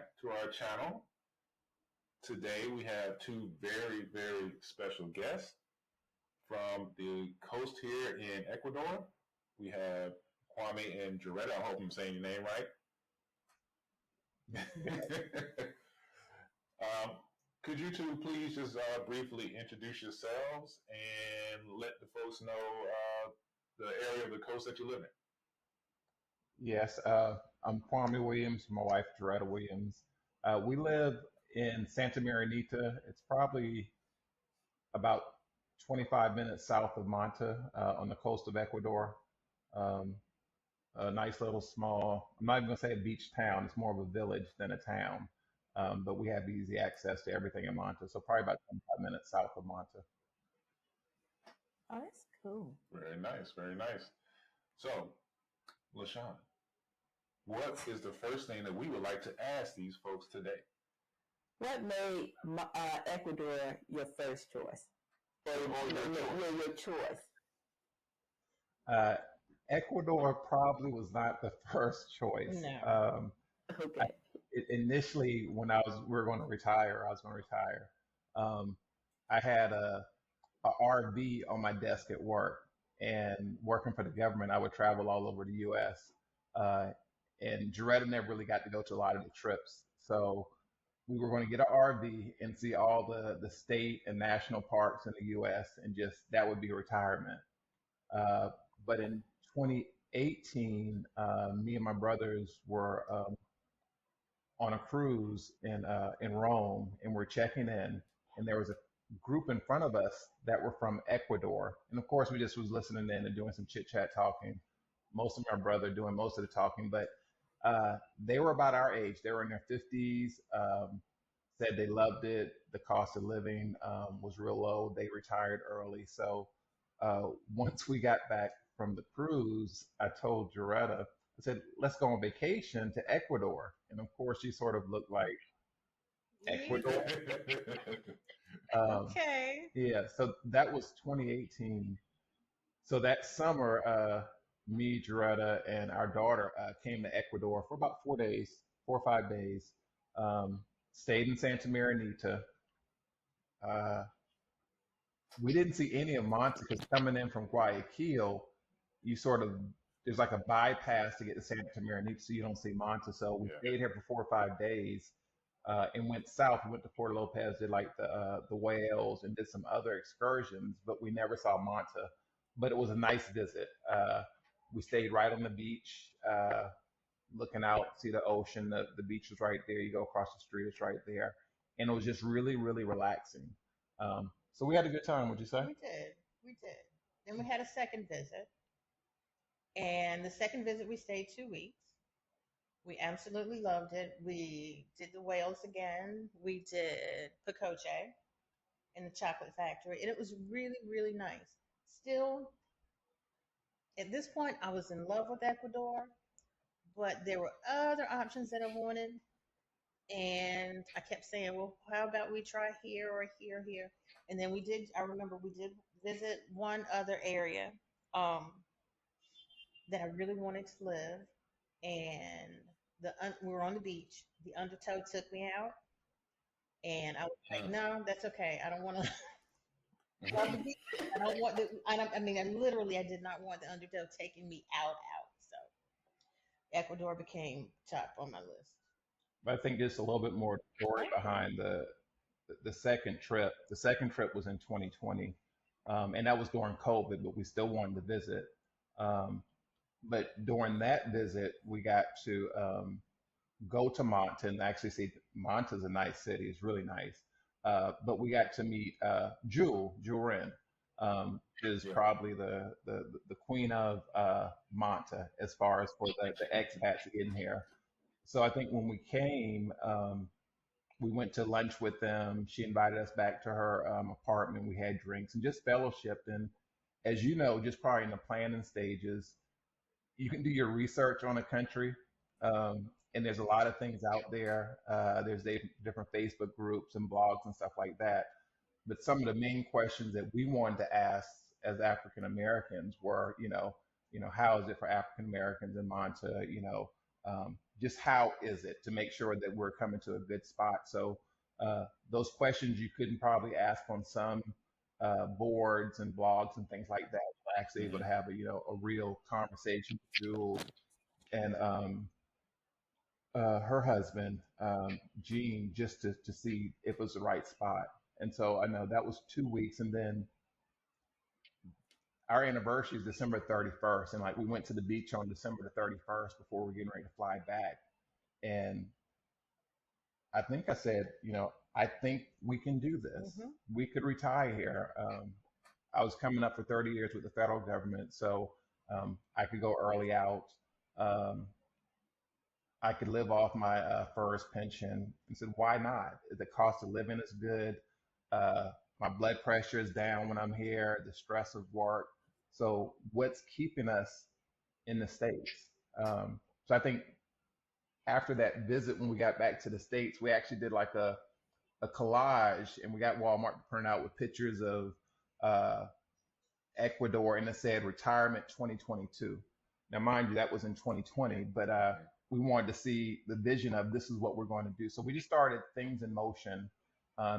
back to our channel. Today we have two very, very special guests from the coast here in Ecuador. We have Kwame and Joretta. I hope I'm saying your name right. um, could you two please just briefly introduce yourselves and let the folks know the area of the coast that you live in? Yes, I'm Kwame Williams, my wife Joretta Williams. We live in Santa Marinita. It's probably about 25 minutes south of Manta on the coast of Ecuador. Um, a nice little small, I'm not even going to say a beach town, it's more of a village than a town. But we have easy access to everything in Manta, so probably about 25 minutes south of Manta. Oh, that's cool. Very nice, very nice. So, LaShawn, what is the first thing that we would like to ask these folks today? What made Ecuador your first choice? Or your choice? Uh, Ecuador probably was not the first choice. No. I, Okay. initially, when we were going to retire, I was going to retire. Um, I had a RV on my desk at work, and working for the government, I would travel all over the U.S. Uh, and Joretta never really got to go to a lot of the trips, so we were going to get an RV and see all the state and national parks in the U.S. and just that would be retirement. Uh, but in 2018, me and my brothers were on a cruise in Rome, and we're checking in, and there was a group in front of us that were from Ecuador, and of course we just was listening in and doing some chit chat talking. Most of my brother doing most of the talking, but they were about our age. They were in their 50s. Said they loved it. The cost of living was real low. They retired early, so once we got back from the cruise, I told Joretta, I said, let's go on vacation to Ecuador. And of course, she sort of looked like Ecuador. Um, Okay. yeah, so that was 2018. So that summer, me, Joretta, and our daughter came to Ecuador for about 4 days, 4 or 5 days. Stayed in Santa Marinita. Uh, we didn't see any of Monte because coming in from Guayaquil, you sort of there's like a bypass to get to Santa Maria, so you don't see Monte. So we Yeah. stayed here for 4 or 5 days and went south. We went to Puerto Lopez, did like the whales, and did some other excursions, but we never saw Monte. But it was a nice visit. We stayed right on the beach, looking out, see the ocean. The beach was right there. You go across the street, it's right there, and it was just really, really relaxing. So we had a good time. Would you say? We did. We did. Then we had a second visit. And the second visit, we stayed 2 weeks. We absolutely loved it. We did the whales again. We did Picoche in the chocolate factory. And it was really, really nice. Still, at this point, I was in love with Ecuador, but there were other options that I wanted. And I kept saying, well, how about we try here or here, here? And then we did, I remember we did visit one other area um, that I really wanted to live. And we were on the beach. The undertow took me out. And I was like, Mm. no, that's okay. I don't want to love the beach. I don't want the, I mean, I literally, I did not want the undertow taking me out. So Ecuador became top on my list. But I think just a little bit more story behind the second trip. The second trip was in 2020, and that was during COVID, but we still wanted to visit. Um, but during that visit, we got to go to Monte and actually see Monte's a nice city. It's really nice. But we got to meet Duran, is Yeah. probably the queen of Monte as far as for the expats getting here. So I think when we came, we went to lunch with them. She invited us back to her apartment. We had drinks and just fellowshipped. And as you know, just probably in the planning stages, you can do your research on a country, and there's a lot of things out there. There's different Facebook groups and blogs and stuff like that. But some of the main questions that we wanted to ask as African Americans were, how is it for African Americans in Monta? just how is it to make sure that we're coming to a good spot. So those questions you couldn't probably ask on some boards and blogs and things like that. We're actually able to have a real conversation with Jules and her husband, Gene, just to see if it was the right spot. And so I know that was 2 weeks. And then our anniversary is December 31st. And like we went to the beach on December the 31st before we were getting ready to fly back. And I think I said, I think we can do this. Mm-hmm. We could retire here. I was coming up for 30 years with the federal government, so I could go early out. Um, I could live off my first pension. And said, why not? The cost of living is good. Uh, my blood pressure is down when I'm here. The stress of work. So what's keeping us in the States? So I think after that visit, when we got back to the States, we actually did like a collage, and we got Walmart to print out with pictures of uh, Ecuador, and it said retirement 2022. Now, mind you, that was in 2020, but we wanted to see the vision of this is what we're going to do. So we just started things in motion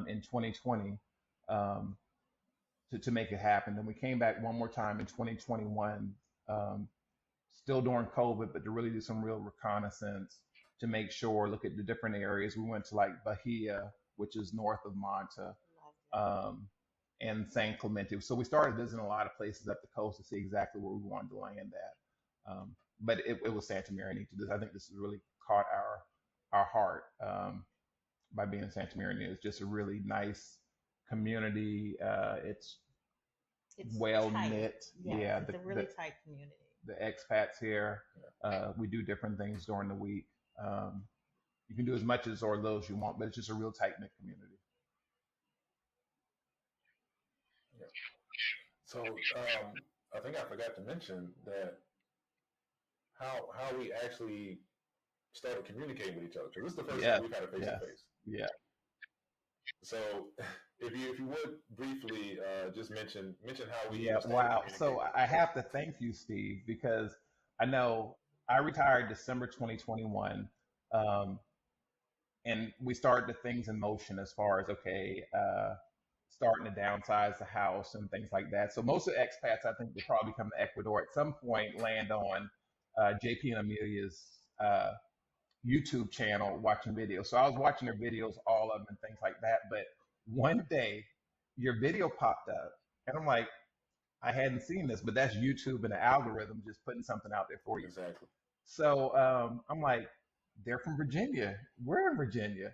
in 2020 um, to make it happen. Then we came back one more time in 2021, still during COVID, but to really do some real reconnaissance to make sure, look at the different areas. We went to like Bahia, which is north of Manta, um, and San Clemente. So we started visiting a lot of places up the coast to see exactly where we wanted to land at. But it was Santa Maria. I think this has really caught our heart by being in Santa Maria. It's just a really nice community. It's well tight. knit. Yes, Yeah, it's a really tight community. the expats here. We do different things during the week. You can do as much as or little as you want, but it's just a real tight knit community. Yeah. So I think I forgot to mention that how we actually started communicating with each other, because this is the first time we've had a face to face. Yeah. So if you would briefly just mention how we Yeah. started Wow. communicating So with I each other. have to thank you, Steve, because I know I retired December 2021. Um, and we started the things in motion as far as starting to downsize the house and things like that. So most of the expats, I think, will probably come to Ecuador at some point, land on JP and Amelia's YouTube channel watching videos. So I was watching their videos, all of them, and things like that. But one day, your video popped up, and I'm like, I hadn't seen this, but that's YouTube and the algorithm just putting something out there for you. Exactly. So I'm like, they're from Virginia. We're in Virginia.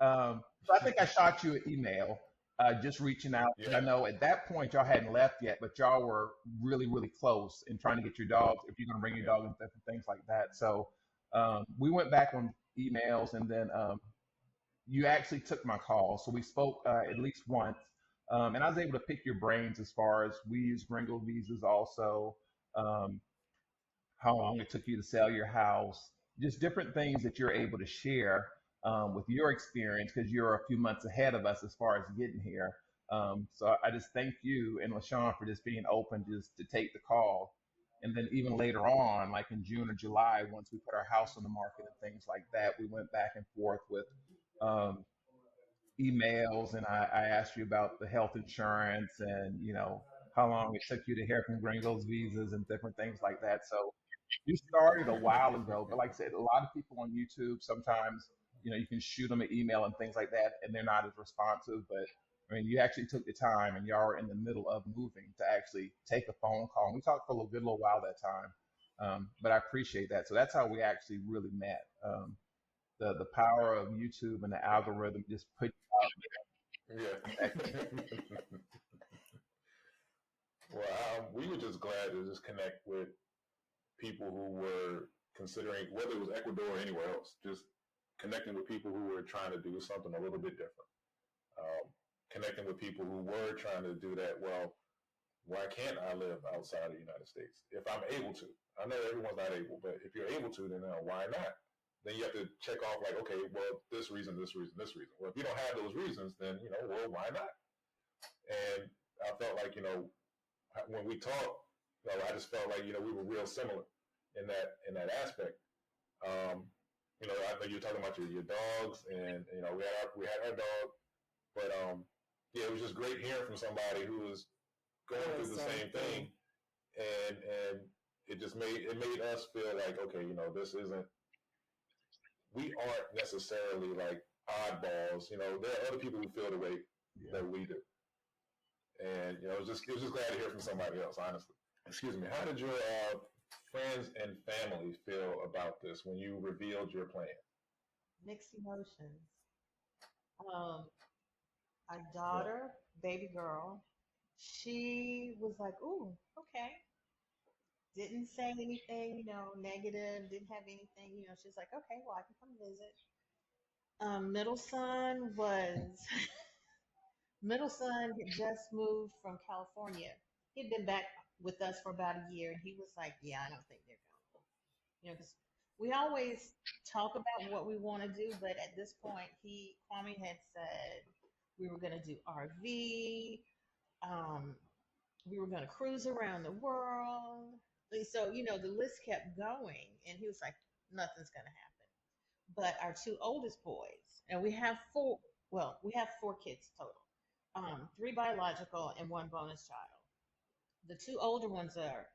So I think I shot you an email, just reaching out. Yeah. I know at that point y'all hadn't left yet, but y'all were really, really close in trying to get your dogs, if you're going to bring your dog and different things like that. So we went back on emails, and then you actually took my call. So we spoke at least once, and I was able to pick your brains as far as we use Gringo visas also. Um, how long it took you to sell your house, just different things that you're able to share with your experience, because you're a few months ahead of us as far as getting here. So I just thank you and LaShawn for just being open just to take the call. And then even later on, like in June or July, once we put our house on the market and things like that, we went back and forth with um, emails, and I asked you about the health insurance and how long it took you to hear from Gringo's visas and different things like that. So you started a while ago, but like I said, a lot of people on YouTube sometimes, you can shoot them an email and things like that, and they're not as responsive. But I mean, you actually took the time, and y'all were in the middle of moving to actually take a phone call. And we talked for a good little while that time, but I appreciate that. So that's how we actually really met. The power of YouTube and the algorithm just put you out Yeah. Well, we were just glad to just connect with people who were considering, whether it was Ecuador or anywhere else, just connecting with people who were trying to do something a little bit different. Connecting with people who were trying to do that. Well, why can't I live outside of the United States if I'm able to? I know everyone's not able, but if you're able to, then why not? Then you have to check off like, okay, well, this reason, this reason, this reason. Well, if you don't have those reasons, then, well, why not? And I felt like, when we talked, I just felt like, we were real similar in that aspect. You know, I know you were talking about your dogs, and you know, we had our dog, but yeah, it was just great hearing from somebody who was going through the same thing, and it just made us feel like, okay, you know, this isn't, we aren't necessarily like oddballs. You know, there are other people who feel the way that we do, and you know, it was just glad to hear from somebody else. Honestly, excuse me. How did your friends and family feel about this when you revealed your plan? Mixed emotions. Our daughter, baby girl, she was like, "Ooh, okay." Didn't say anything, negative. Didn't have anything, She's like, "Okay, well, I can come visit." Middle son was middle son had just moved from California. He'd been back with us for about a year, and he was like, "Yeah, I don't think they're going." 'Cause we always talk about what we want to do, but at this point, Kwame had said we were going to do RV. Um, we were going to cruise around the world. So, the list kept going, and he was like, "Nothing's going to happen." But our two oldest boys, and we have four kids total, three biological and one bonus child. The two older ones are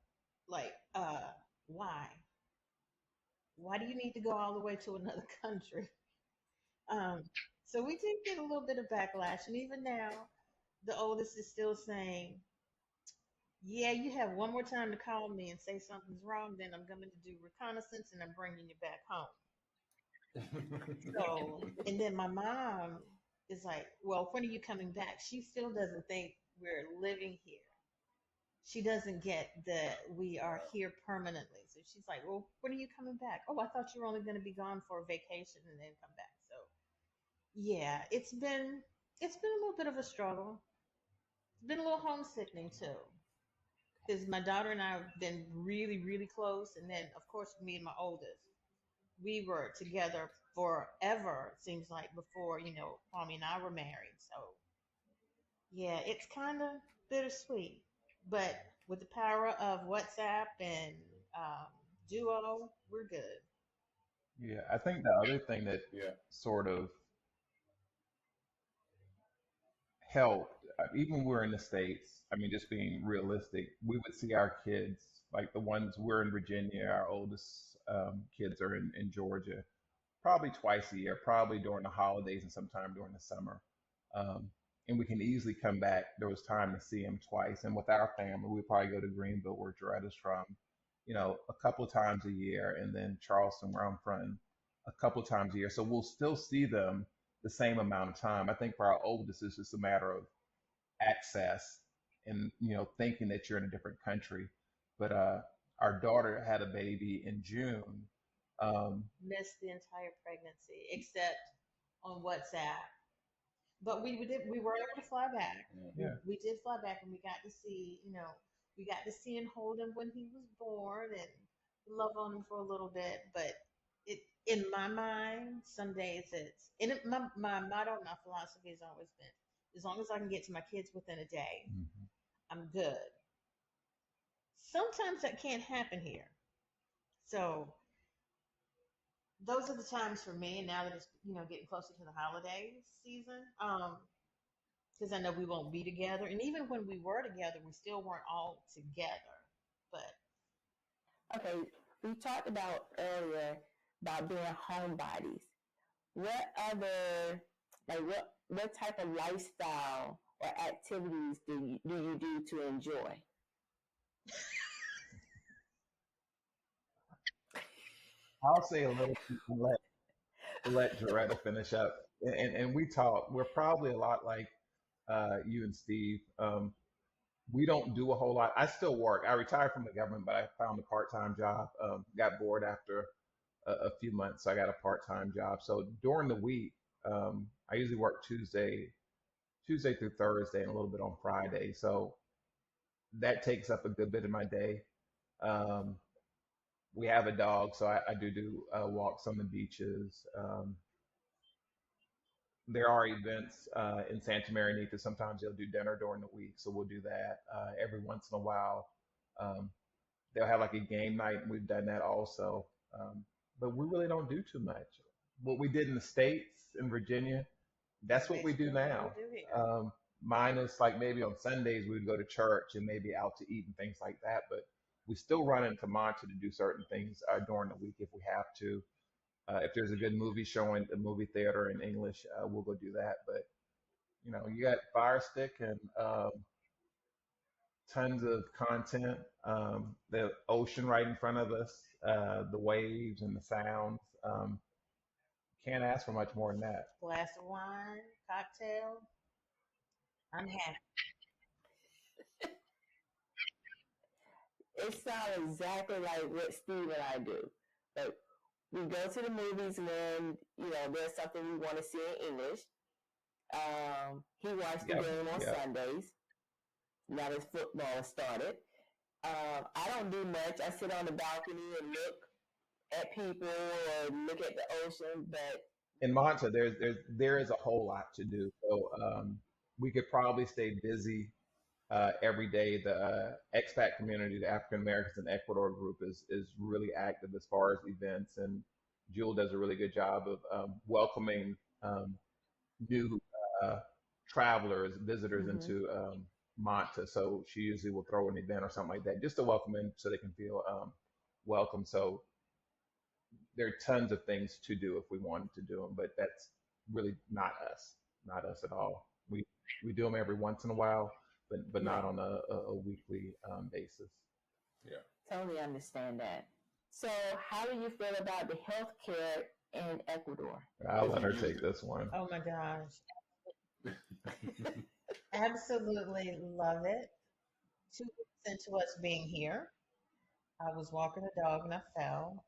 like, why? Why do you need to go all the way to another country? Um, so we did get a little bit of backlash, and even now, the oldest is still saying, "Yeah, you have one more time to call me and say something's wrong, then I'm going to do reconnaissance and I'm bringing you back home." So, and then my mom is like, "Well, when are you coming back?" She still doesn't think we're living here. She doesn't get that we are here permanently. So she's like, "Well, when are you coming back?" "Oh, I thought you were only going to be gone for a vacation and then come back." So, yeah, it's been a little bit of a struggle. It's been a little homesickening too, because my daughter and I have been really, really close, and then of course me and my oldest, we were together forever. It seems like before Kwame and I were married. So yeah, it's kind of bittersweet, but with the power of WhatsApp and um, Duo, we're good. Yeah, I think the other thing that Yeah, sort of helped, even when we're in the States, I mean, just being realistic, we would see our kids, like the ones we're in Virginia, our oldest kids are in Georgia, probably twice a year, probably during the holidays and sometime during the summer. Um, and we can easily come back. There was time to see them twice. And with our family, we probably go to Greenville, where Joretta's from, a couple of times a year, and then Charleston, where I'm from, a couple of times a year. So we'll still see them the same amount of time. I think for our oldest, it's just a matter of access and thinking that you're in a different country. But our daughter had a baby in June. Missed the entire pregnancy except on WhatsApp. But we were able to fly back. Yeah, We did fly back, and we got to see, we got to see and hold him when he was born and love on him for a little bit. But it, in my mind, some days my motto, my philosophy has always been, as long as I can get to my kids within a day, hmm, I'm good. Sometimes that can't happen here. So those are the times for me. And now that it's, getting closer to the holiday season, because I know we won't be together. And even when we were together, we still weren't all together. But Okay, we talked about earlier about being homebodies. What other, like what type of lifestyle or activities do you do to enjoy? I'll say a little bit and let Joretta finish up. And we talk. We're probably a lot like you and Steve. We don't do a whole lot. I still work. I retired from the government, but I found a part-time job. Got bored after a few months, so I got a part-time job. So during the week, I usually work Tuesday through Thursday, and a little bit on Friday. So that takes up a good bit of my day. Um, we have a dog, so I do walks on the beaches. There are events in Santa Maria. Sometimes they'll do dinner during the week, so we'll do that. Every once in a while, um, they'll have like a game night, and we've done that also. but we really don't do too much. What we did in the States, in Virginia, that's what we do Basically what we now. do here. Minus like maybe on Sundays we would go to church and maybe out to eat and things like that. But we still run into Monte to do certain things during the week if we have to. If there's a good movie showing at the movie theater in English, we'll go do that. But you got Fire Stick and tons of content. The ocean right in front of us, the waves and the sounds. Can't ask for much more than that. Glass of wine, cocktail. I'm happy. It sounds exactly like what Steve and I do. Like we go to the movies when there's something we want to see in English. He watched the Yep, game on yep. Sundays. Now that football started. I don't do much. I sit on the balcony and look at people or look at the ocean. But In Monta, there is a whole lot to do. So we could probably stay busy every day. The expat community, the African Americans in Ecuador group, is really active as far as events, and Jewel does a really good job of welcoming new uh, travelers, visitors into Monta. So she usually will throw an event or something like that just to welcome them so they can feel welcome. So there are tons of things to do if we wanted to do them, but that's really not us at all. We do them every once in a while, but not yeah, on a weekly basis. Yeah. totally understand that. So, how do you feel about the healthcare in Ecuador? I'll If let you her used take it. this one. Oh my gosh. Absolutely love it. 2 weeks into us being here, I was walking a dog and I fell.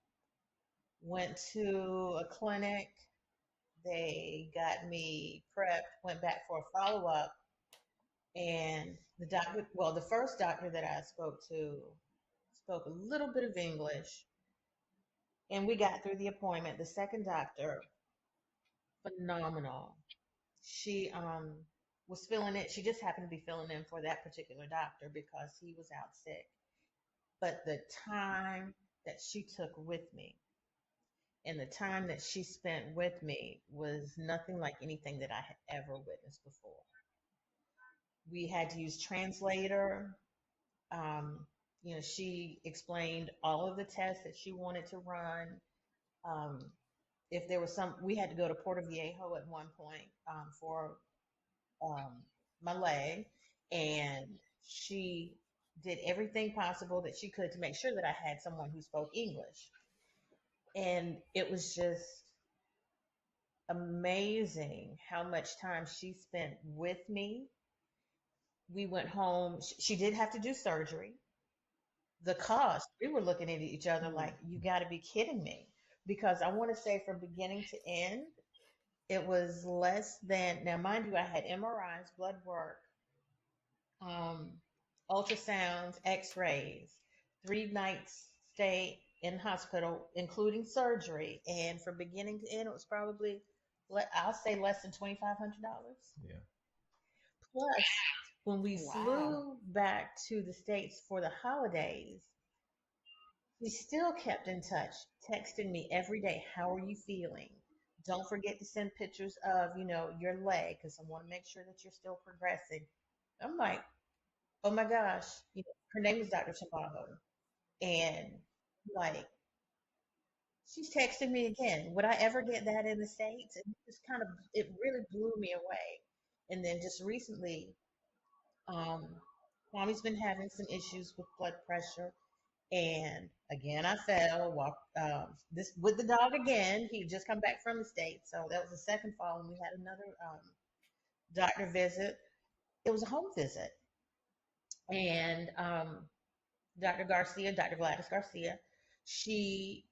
Went to a clinic. They got me prepped, went back for a follow up. And the first doctor that I spoke to spoke a little bit of English. And we got through the appointment. The second doctor, phenomenal. She was filling it. She just happened to be filling in for that particular doctor because he was out sick. But the time that she took with me and the time that she spent with me was nothing like anything that I had ever witnessed before. We had to use translator. Um, she explained all of the tests that she wanted to run. Um, if there was we had to go to Puerto Viejo at one point for um, my leg, and she did everything possible that she could to make sure that I had someone who spoke English. And it was just amazing how much time she spent with me. We went home. She did have to do surgery. The cost, we were looking at each other like, you got to be kidding me. Because I want to say from beginning to end, it was less than, now mind you, I had MRIs, blood work, um, ultrasounds, x-rays, 3 nights stay in hospital, including surgery. And from beginning to end, it was probably, I'll say less than $2,500. Yeah. Plus, when we Wow. flew back to the States for the holidays, we still kept in touch, texting me every day, how are you feeling? Don't forget to send pictures of, your leg, because I want to make sure that you're still progressing. I'm like, oh my gosh, her name is Dr. Chabaho. And like, she's texting me again. Would I ever get that in the States? And it really blew me away. And then just recently, Kwame's been having some issues with blood pressure. And again, I fell, walked this with the dog again. He just come back from the States. So that was the second fall. And we had another doctor visit. It was a home visit. And Dr. Gladys Garcia, she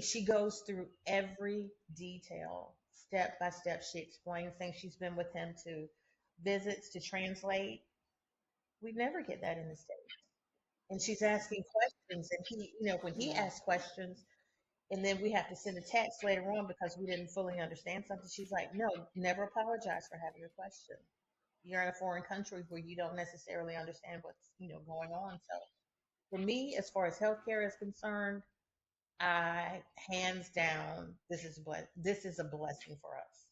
she goes through every detail, step by step. She explains things. She's been with him to visits to translate. We never get that in the States. And she's asking questions, and when he Yeah. asks questions, and then we have to send a text later on because we didn't fully understand something. She's like, no, never apologize for having a question. You're in a foreign country where you don't necessarily understand what's going on. So for me, as far as healthcare is concerned, Hands down, this is a blessing for us.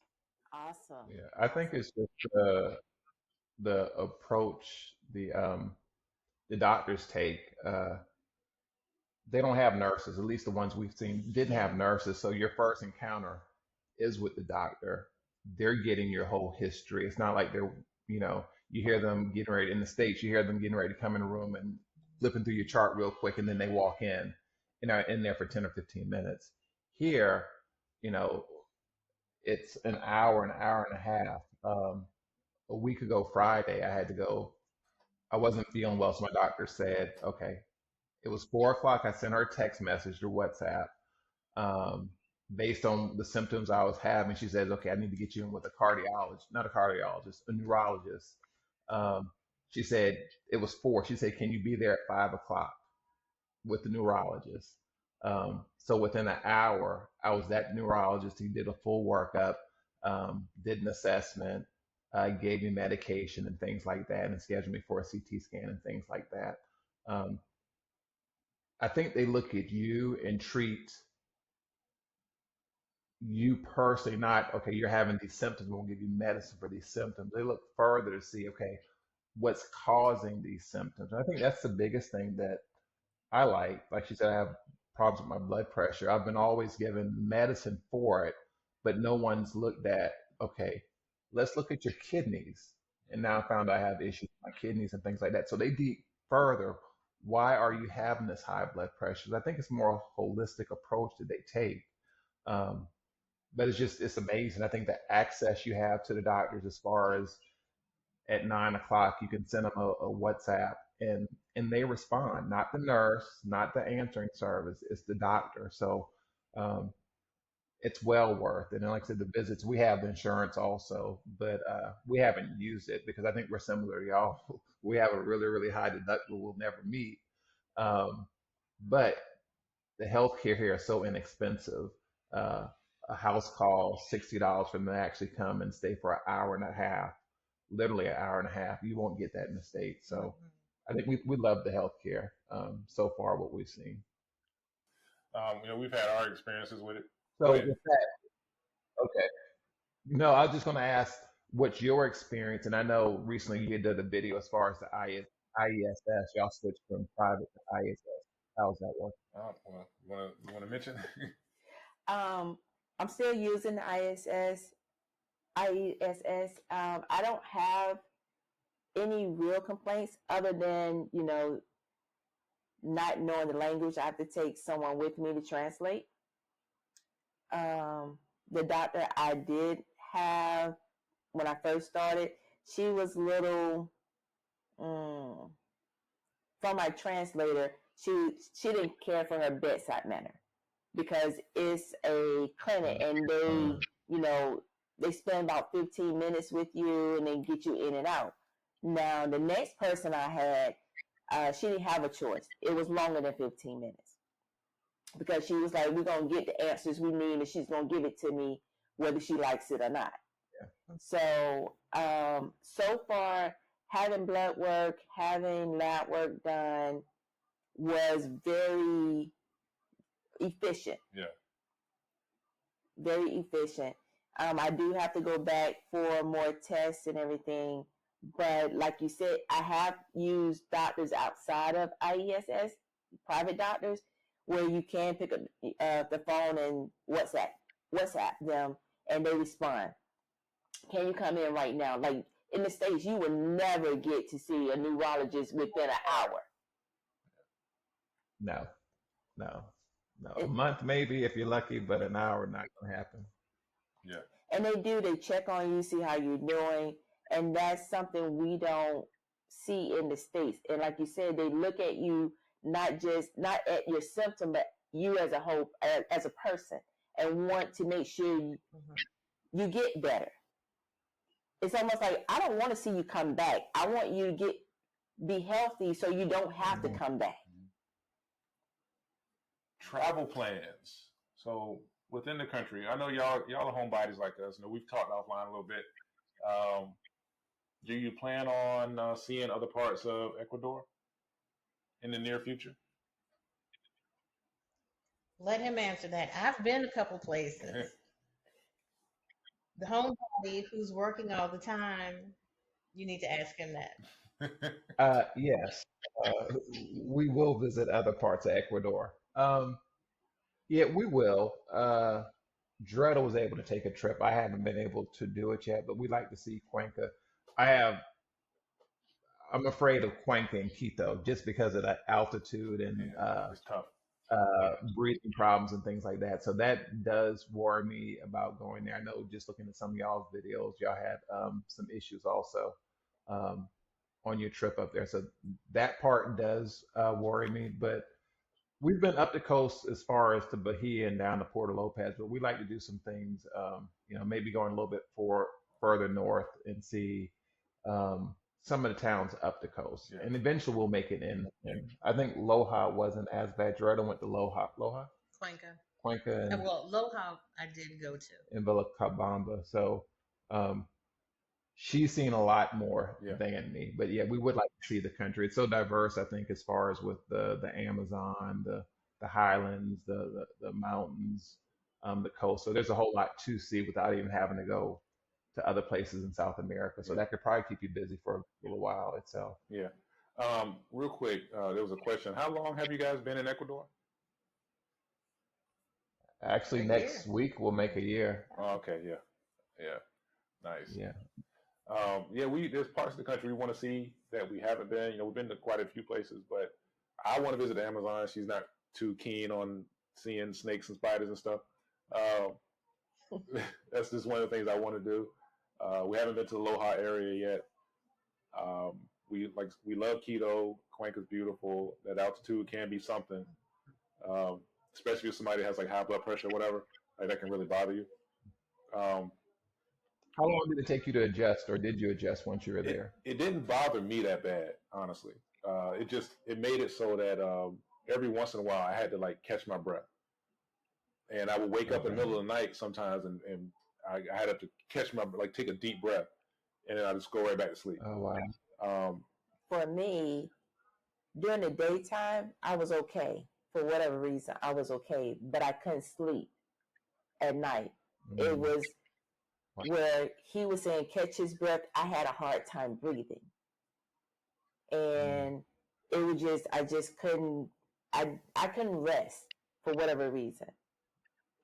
Awesome. Yeah, I think Awesome. it's just the approach the doctors take. They don't have nurses, at least the ones we've seen didn't Yeah. have nurses. So your first encounter is with the doctor. They're getting your whole history. It's not like they're, you hear them getting ready in the States, you hear them getting ready to come in a room and flipping through your chart real quick and then they walk in and are in there for 10 or 15 minutes. Here, you know, it's an hour and a half. A week ago Friday, I had to go. I wasn't feeling well, so my doctor said, okay, it was 4 o'clock. I sent her a text message through WhatsApp um, based on the symptoms I was having. She says, okay, I need to get you in with a cardiologist, not a cardiologist, a neurologist. Um, she said it was 4. She said, can you be there at 5 o'clock with the neurologist? So within an hour, I was at the neurologist. He did a full workup, did an assessment, gave me medication and things like that, and scheduled me for a CT scan and things like that. Um, I think they look at you and treat you personally, not, okay, you're having these symptoms, we'll give you medicine for these symptoms. They look further to see, okay, what's causing these symptoms. And I think that's the biggest thing that I like. Like she said, I have problems with my blood pressure. I've been always given medicine for it, but no one's looked at, okay, let's look at your kidneys. And now I found I have issues with my kidneys and things like that. So they dig further. Why are you having this high blood pressure? I think it's more a holistic approach that they take. Um, but it's amazing. I think the access you have to the doctors, as far as at 9 o'clock, you can send them a WhatsApp and they respond. Not the nurse, not the answering service, it's the doctor. So um, it's well worth it. And like I said, the visits, we have the insurance also, but we haven't used it because I think we're similar to y'all. We have a really, really high deductible we'll never meet. Um, but the healthcare here is so inexpensive. Uh, a house call $60 for them to actually come and stay for an hour and a half, literally an hour and a half. You won't get that in the States. So Mhm. I think we love the healthcare so far, what we've seen. We've had our experiences with it. Go So ahead. with that, okay. No, I was just going to ask what's your experience, and I know recently you did a video as far as the IESS. Y'all switched from private to IESS. How's that work? Well, you want to mention? Um, I'm still using the IESS. I don't have any real complaints other than, not knowing the language. I have to take someone with me to translate. The doctor I did have when I first started, she was little, mm, for my translator, she didn't care for her bedside manner because it's a clinic and they spend about 15 minutes with you and then get you in and out. Now the next person I had, she didn't have a choice. It was longer than 15 minutes because she was like, we're going to get the answers we need and she's going to give it to me whether she likes it or not. So, so far, having blood work, having lab work done was very efficient. Yeah. Very efficient. I do have to go back for more tests and everything. But like you said, I have used doctors outside of IESS, private doctors, where you can pick up the phone and WhatsApp them, and they respond. Can you come in right now? Like in the States, you would never get to see a neurologist within an hour. No, no, no. A It, month maybe if you're lucky, but an hour not gonna happen. Yeah. and they check on you, see how you're doing. And that's something we don't see in the States. And like you said, they look at you not at your symptom, but you as a whole, as a person, and want to make sure you get better. It's almost like I don't want to see you come back. I want you to be healthy so you don't have to Mhm. come back. Travel plans. So within the country, I know y'all are homebodies like us. We've talked offline a little bit. Um, do you plan on seeing other parts of Ecuador in the near future? Let him answer that. I've been a couple places. The homebody who's working all the time, you need to ask him that. Yes, we will visit other parts of Ecuador. Yeah, we will. Joretta was able to take a trip. I haven't been able to do it yet, but we like to see Cuenca. I have. I'm afraid of Cuenca and Quito just because of the altitude and Yeah, it's tough. breathing problems and things like that. So that does worry me about going there. I know just looking at some of y'all's videos, y'all had some issues also um, on your trip up there. So that part does worry me. But we've been up the coast as far as to Bahia and down to Puerto Lopez, but we like to do some things, maybe going a little bit further north and see some of the towns up the coast. Yeah. And eventually we'll make it in. And I think Loja wasn't as bad. Joretta went to Loja, Cuenca. Cuenca, and Well, Loja I did go to. Vilcabamba. So um, she's seen a lot more Yeah. than me. But yeah, we would like to see the country. It's so diverse, I think, as far as with the Amazon, the highlands, the mountains, the coast. So there's a whole lot to see without even having to go to other places in South America. So Yeah. that could probably keep you busy for a little while itself. Yeah. Real quick, there was a question. How long have you guys been in Ecuador? Actually, A next year. week we'll make a year. Oh, okay. Yeah. Yeah. Nice. Yeah. Yeah, there's parts of the country we want to see that we haven't been. We've been to quite a few places, but I want to visit the Amazon. She's not too keen on seeing snakes and spiders and stuff. That's just one of the things I want to do. We haven't been to the Loja area yet. We love Quito. Cuenca's beautiful. That altitude can be something, especially if somebody has like high blood pressure or whatever. Like that can really bother you. How long did it take you to adjust, or did you adjust once you were there? It didn't bother me that bad, honestly. It made it so that every once in a while I had to like catch my breath, and I would wake up in the middle of the night sometimes, and I had to catch my like take a deep breath, and then I just go right back to sleep. Oh wow. For me, during the daytime, I was okay. For whatever reason, I was okay, but I couldn't sleep at night. It was where he was saying catch his breath. I had a hard time breathing, and it was just I just couldn't. I couldn't rest for whatever reason,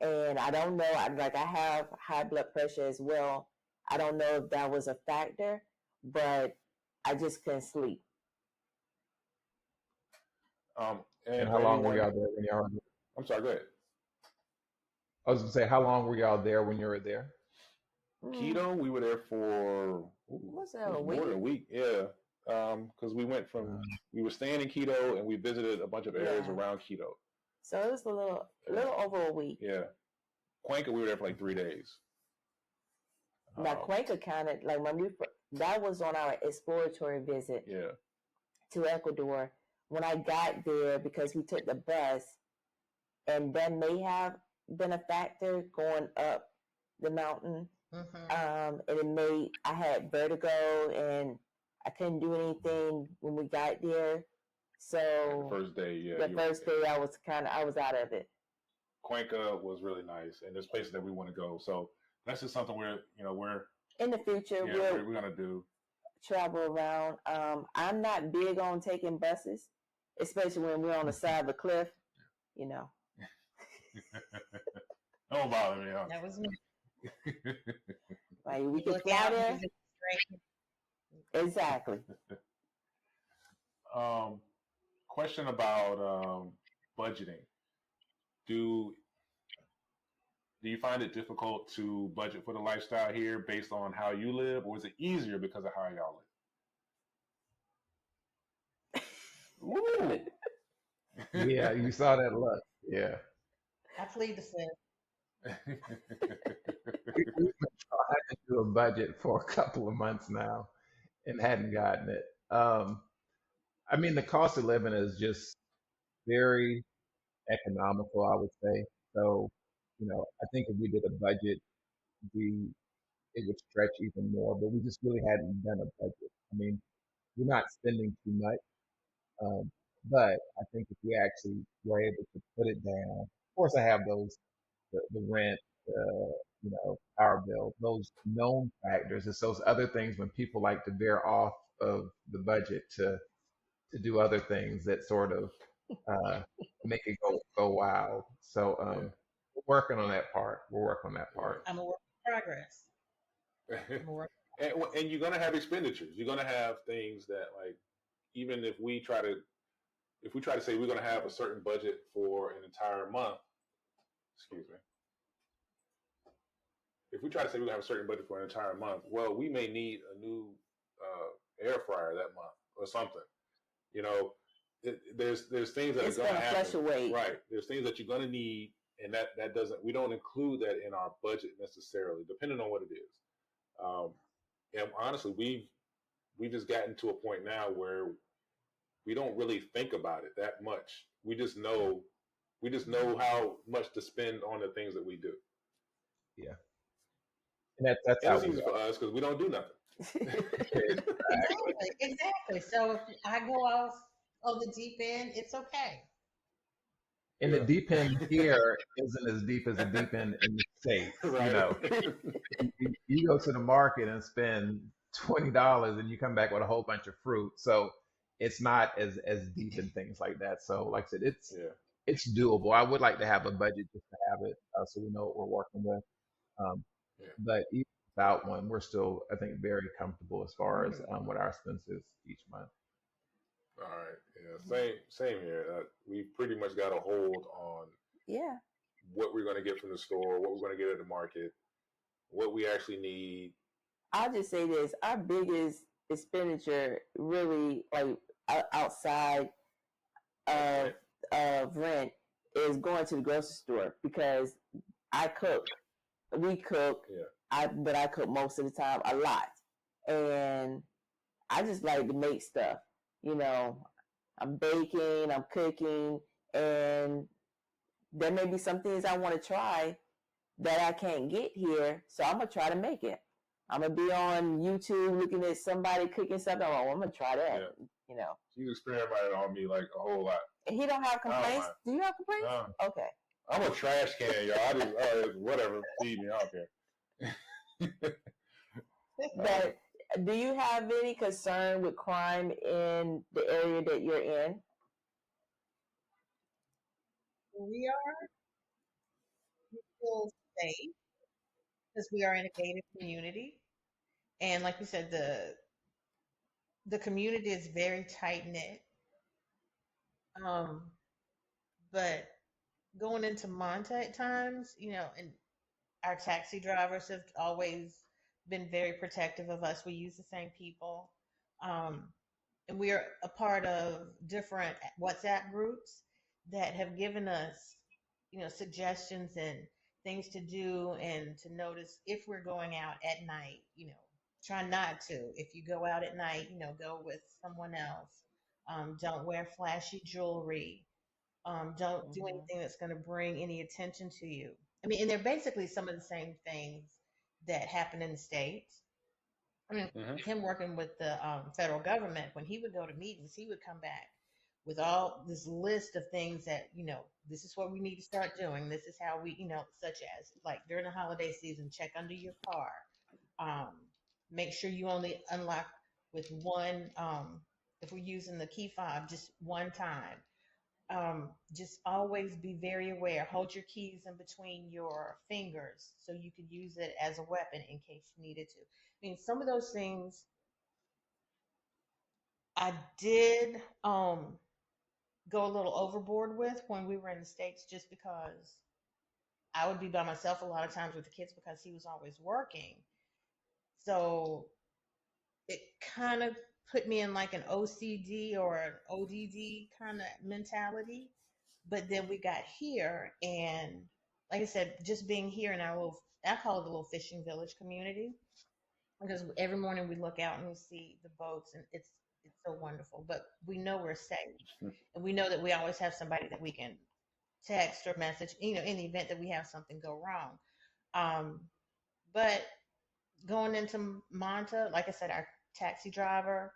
and I don't know. I have high blood pressure as well. I don't know if that was a factor, but I just couldn't sleep. And how long were y'all there when y'all? I'm sorry. Go ahead. I was gonna say, how long were y'all there when you were there? Quito, we were there for What's that, a more week? than a week. Yeah, because we went from we were staying in Quito and we visited a bunch of areas Yeah. around Quito. So it was a little over a week. Yeah, Cuenca, we were there for like 3 days. Now Cuenca counted like when that was on our exploratory visit Yeah, to Ecuador. When I got there, because we took the bus, and that may have been a factor going up the mountain. Mm-hmm. And I had vertigo and I couldn't do anything when we got there. So the first day, yeah, the first day I was out of it. Cuenca was really nice, and there's places that we want to go. So that's just something we're in the future we're gonna do. Travel around. I'm not big on taking buses, especially when we're on the side of a cliff. Don't bother me. Huh? That was me. Like we You can look fly out there. and visit straight. Exactly. Question about budgeting. Do you find it difficult to budget for the lifestyle here based on how you live, or is it easier because of how y'all live? Yeah, you saw that look. Yeah. I plead the fifth. We've been trying to do a budget for a couple of months now and hadn't gotten it. I mean, the cost of living is just very economical, I would say. So, I think if we did a budget, it would stretch even more, but we just really hadn't done a budget. I mean, we're not spending too much, but I think if we actually were able to put it down course, I have those the rent, power bill, those known factors. It's those other things when people like to veer off of the budget to do other things that sort of uh, make it go wild. So Yeah. we're working on that part. We're working on that part. I'm a work in progress. Yeah. I'm a work. And you're gonna have expenditures. You're gonna have things that, like, even if we try to say we're gonna have a certain budget for an entire month, excuse me. If we try to say we're gonna have a certain budget for an entire month, well, we may need a new air fryer that month or something. You know, there's things that It's are going gonna to happen. fluctuate. Right. There's things that you're gonna need, and that doesn't, we don't include that in our budget necessarily, depending on what it is. Um, and honestly, we've just gotten to a point now where we don't really think about it that much. We just know how much to spend on the things that we do. Yeah, and that's And how it's we easy for us because we don't do nothing. exactly. Exactly. So if I go off of the deep end, it's okay. And the Yeah. deep end here isn't as deep as the deep end in the states. Right. You go to the market and spend $20 and you come back with a whole bunch of fruit. So it's not as deep in things like that. So like I said, Yeah. it's doable. I would like to have a budget just to have it so we know what we're working with. Um, Yeah. but even without one, we're still, I think, very comfortable as far as what our expenses each month. All right. Yeah. Same here. We've pretty much got a hold on Yeah. what we're going to get from the store, what we're going to get at the market, what we actually need. I'll just say this: our biggest expenditure, really, like outside of Right. rent, is going to the grocery store because I cook. We cook. Yeah. But I cook most of the time a lot, and I just like to make stuff. You know, I'm baking, I'm cooking, and there may be some things I want to try that I can't get here, so I'm gonna try to make it. I'm gonna be on YouTube looking at somebody cooking something. Oh, I'm gonna try that. Yeah. You know, You experimented on me like a whole lot. he don't have I don't complaints. mind. Do you have complaints? No. Okay. I'm a trash can, y'all. I just, whatever, feed me. I don't care. But do you have any concern with crime in the area that you're in? We feel safe because we are in a gated community, and like we said, the community is very tight knit. But going into Monta at times, and our taxi drivers have always been very protective of us. We use the same people. Um, and we are a part of different WhatsApp groups that have given us, suggestions and things to do and to notice if we're going out at night, try not to. If you go out at night, go with someone else. Don't wear flashy jewelry. Don't do Mm-hmm. anything that's going to bring any attention to you. I mean, and they're basically some of the same things that happen in the States. I mean, him working with the federal government, when he would go to meetings, he would come back with all this list of things that, this is what we need to start doing. This is how we, such as like during the holiday season, check under your car. Make sure you only unlock with one, if we're using the key fob, just one time. Just always be very aware. Hold your keys in between your fingers so you could use it as a weapon in case you needed to. I mean, some of those things I did go a little overboard with when we were in the States just because I would be by myself a lot of times with the kids because he was always working. So it kind of put me in like an OCD or an ODD kind of mentality. But then we got here, and like I said, just being here in our little, I call it a little fishing village community, because every morning we look out and we see the boats, and it's so wonderful. But we know we're safe, and we know that we always have somebody that we can text or message, in the event that we have something go wrong. But going into Monta, like I said, our taxi driver,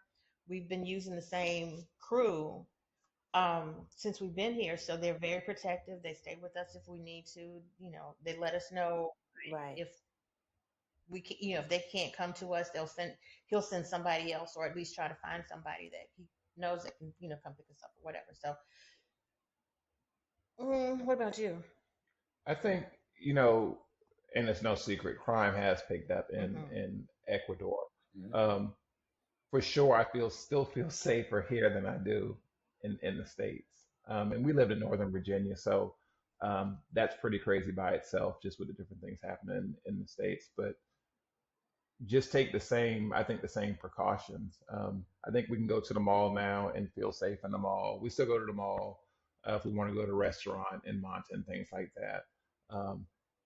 we've been using the same crew since we've been here. So they're very protective. They stay with us if we need to. They let us know Right. if we can, if they can't come to us, he'll send somebody else, or at least try to find somebody that he knows that can, come pick us up or whatever. So, what about you? I think, and it's no secret, crime has picked up Hmm. in Ecuador. Mhm. For sure, still feel safer here than I do in the States. And we lived in Northern Virginia, so that's pretty crazy by itself, just with the different things happening in the States. But just take I think the same precautions. I think we can go to the mall now and feel safe in the mall. We still go to the mall if we want to go to a restaurant in Monta and things like that. I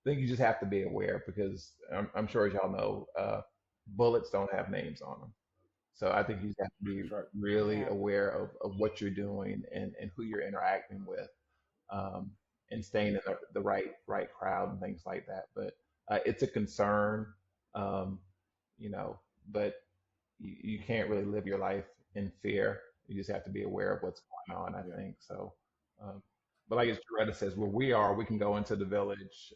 think you just have to be aware because I'm sure as y'all know, bullets don't have names on them. So I think you just have to be That's right. really Yeah. aware of what you're doing and who you're interacting with, um, and staying in the right crowd and things like that. But it's a concern, um, you know, but you can't really live your life in fear. You just have to be aware of what's going on, I Yeah. think. So, um, but like as Joretta says, where we are, we can go into the village,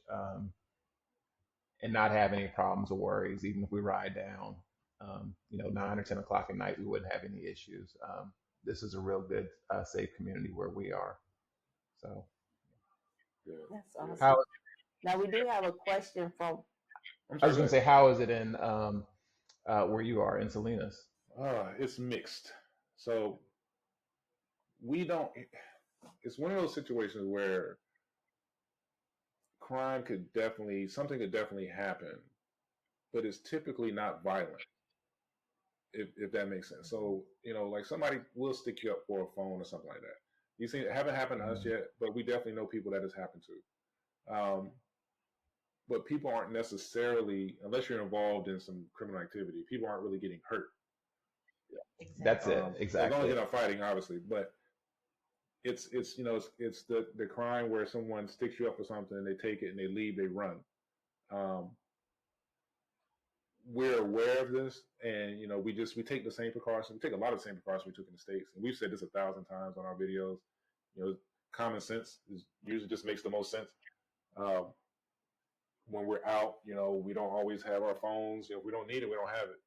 and not have any problems or worries, even if we ride down, 9 or 10 o'clock at night, we wouldn't have any issues. This is a real good, safe community where we are. So, Good. That's Good. how awesome. Now we do have a question from. I'm I sorry. was Go going to ahead. say, how is it in where you are in Salinas? It's mixed. So we don't. It's one of those situations where something could definitely happen, but it's typically not violent, if that makes sense. So, like somebody will stick you up for a phone or something like that. You see, it haven't happened to us Mm, yet, but we definitely know people that has happened to. But people aren't necessarily, unless you're involved in some criminal activity, people aren't really getting hurt. that's Exactly. it, As long as exactly. you're not fighting, obviously. But it's the crime where someone sticks you up for something, they take it and they leave, they run. Um, we're aware of this, and we take the same precautions. We take a lot of the same precautions we took in the States, and we've said this 1,000 times on our videos. Common sense usually just makes the most sense. Um, when we're out, we don't always have our phones. If we don't need it, we don't have it.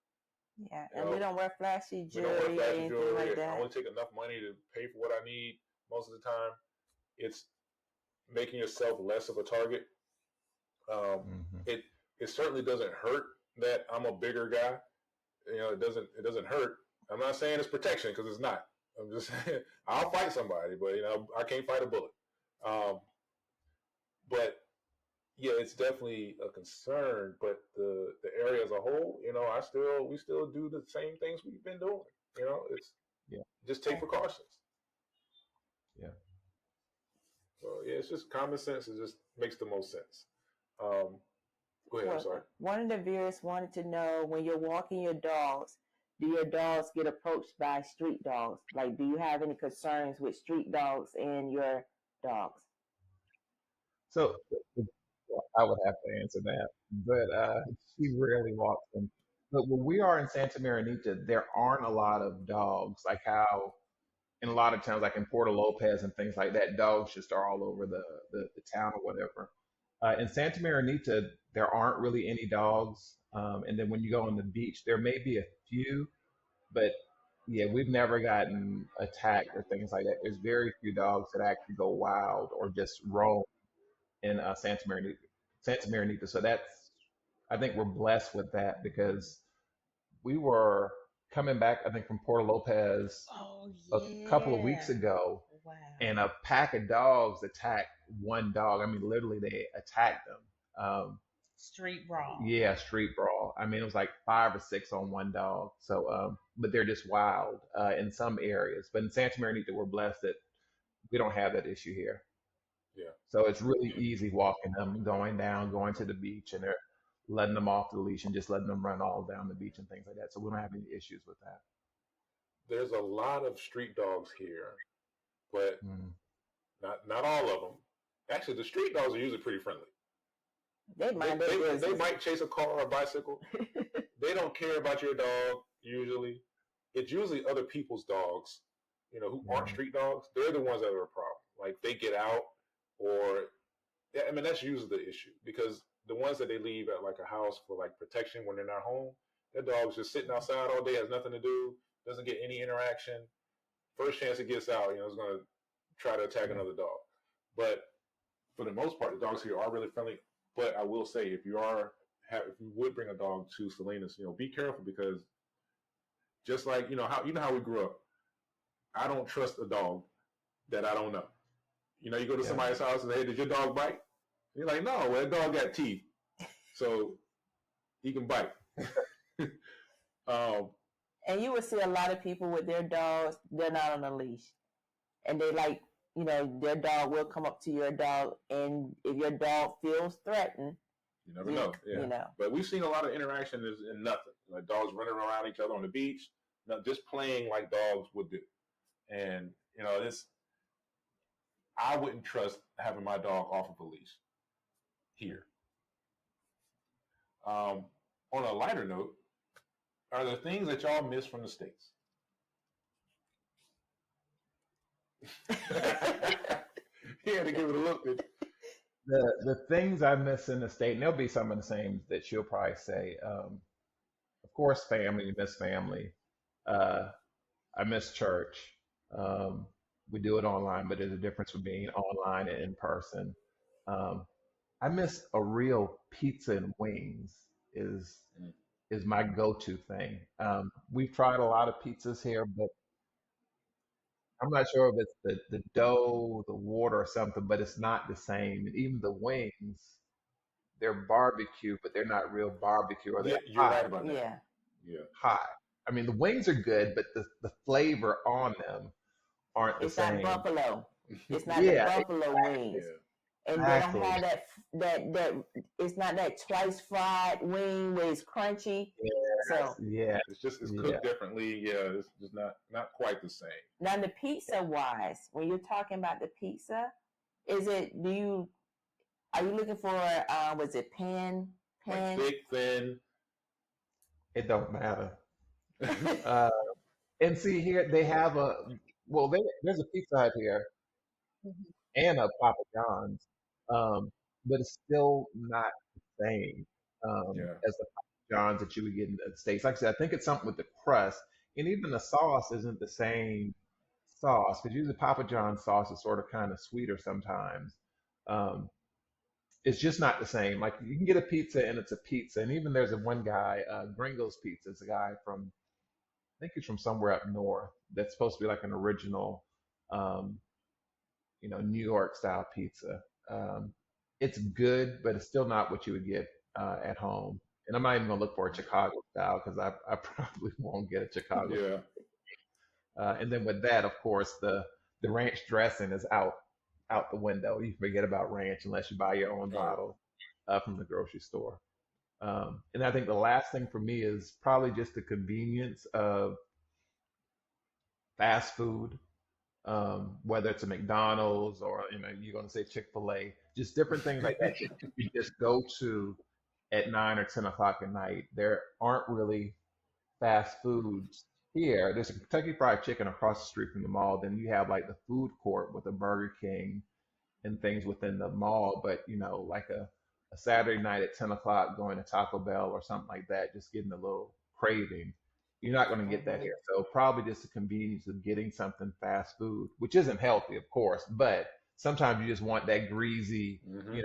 Yeah, You and we know, don't wear flashy we don't wear jewelry or flashy anything jewelry. like I that. only take enough money to pay for what I need most of the time. It's making yourself less of a target. Um, Hmm. it it certainly doesn't hurt that I'm a bigger guy. It doesn't hurt. I'm not saying it's protection because it's not. I'm just saying I'll fight somebody, but I can't fight a bullet. Um, but yeah, it's definitely a concern. But the area as a whole, we still do the same things we've been doing. It's Yeah, just take Okay. precautions. yeah. So yeah, it's just common sense. It just makes the most sense. Um, Go ahead. I'm Well, sorry. one of the viewers wanted to know, when you're walking your dogs, do your dogs get approached by street dogs? Like, do you have any concerns with street dogs and your dogs? So I would have to answer that, but she rarely walks them. But when we are in Santa Marinita, there aren't a lot of dogs, like how in a lot of towns, like in Puerto Lopez and things like that, dogs just are all over the town or whatever. In Santa Marinita, there aren't really any dogs. And then when you go on the beach, there may be a few, but yeah, we've never gotten attacked or things like that. There's very few dogs that actually go wild or just roam in Santa Marinita. Santa Marinita. So I think we're blessed with that because we were coming back, I think, from Puerto Lopez Oh a couple of yeah. weeks ago, Wow. and a pack of dogs attacked one dog. I mean, literally, they attacked them. Street brawl. Yeah, street brawl. I mean, it was like 5 or 6 on one dog. So, but they're just wild in some areas. But in Santa Marinita, we're blessed that we don't have that issue here. Yeah. So it's really easy walking them, going down, going to the beach, and they're letting them off the leash and just letting them run all down the beach and things like that. So we don't have any issues with that. There's a lot of street dogs here, but Mm. not all of them. Actually, the street dogs are usually pretty friendly. They They mind their they, they business. might chase a car or a bicycle. They don't care about your dog usually. It's usually other people's dogs. who aren't Yeah. street dogs, they're the ones that are a problem. Like they get out, or I mean that's usually the issue because the ones that they leave at like a house for like protection when they're not home, that dog's just sitting outside all day, has nothing to do, doesn't get any interaction. First chance it gets out, it's going to try to attack Yeah. another dog. But for the most part, the dogs here are really friendly. But I will say, if you would bring a dog to Salinas, be careful because just like how we grew up, I don't trust a dog that I don't know. You go to Yeah. somebody's house and say, "Hey, did your dog bite?" You're like, "No, well, that dog got teeth, so he can bite." And you will see a lot of people with their dogs, they're not on a leash. And they their dog will come up to your dog. And if your dog feels threatened, you never know. Yeah. But we've seen a lot of interaction in nothing. Like dogs running around each other on the beach, just playing like dogs would do. And, I wouldn't trust having my dog off of a leash here. On a lighter note, are there things that y'all miss from the States? He had to give it a look. The things I miss in the state, and there'll be some of the same that she'll probably say. Of course, family. You miss family. I miss church. We do it online, but there's a difference between being online and in person. Um, I miss a real pizza and wings is Mm. is my go-to thing. We've tried a lot of pizzas here, but I'm not sure if it's the dough, the water, or something, but it's not the same. And even the wings, they're barbecue, but they're not real barbecue, or Yeah, they're you're right hot. about that. yeah, Yeah. Hot. I mean, the wings are good, but the flavor on them aren't the it's not same. buffalo. It's not the Yeah, buffalo wings. Yeah. And they don't exactly. have that it's not that twice fried wing where it's crunchy. So Yeah, It's yeah. cooked differently. Yeah, it's just not quite the same. now the pizza wise, when you're talking about the pizza, are you looking for was it Like pan? thick, thin. It don't matter. Uh, and see here, they have there's a Pizza Hut here and a Papa John's, um, but it's still not the same Yeah. as the Papa John's that you would get in the States. Like I said, I think it's something with the crust, and even the sauce isn't the same sauce because usually Papa John's sauce is sort of kind of sweeter sometimes. Um, it's just not the same. Like you can get a pizza and it's a pizza, and even there's a one guy, Gringo's Pizza. It's a guy from I think he's from somewhere up north. That's supposed to be like an original, um, New York style pizza. Um, it's good, but it's still not what you would get at home. And I'm not even gonna look for a Chicago style because I probably won't get a Chicago. Yeah. And then with that, of course, the ranch dressing is out the window. You forget about ranch unless you buy your own Oh, yeah. bottle from the grocery store. And I think the last thing for me is probably just the convenience of fast food, whether it's a McDonald's or you're going to say Chick-fil-A, just different things like that. You just go to at 9 or 10 o'clock at night. There aren't really fast foods here. There's a Kentucky Fried Chicken across the street from the mall. Then you have like the food court with a Burger King and things within the mall. But like a Saturday night at 10 o'clock going to Taco Bell or something like that, just getting a little craving. You're not going to get that Mhm. here. So probably just the convenience of getting something fast food, which isn't healthy, of course, but sometimes you just want that greasy, Mm-hmm.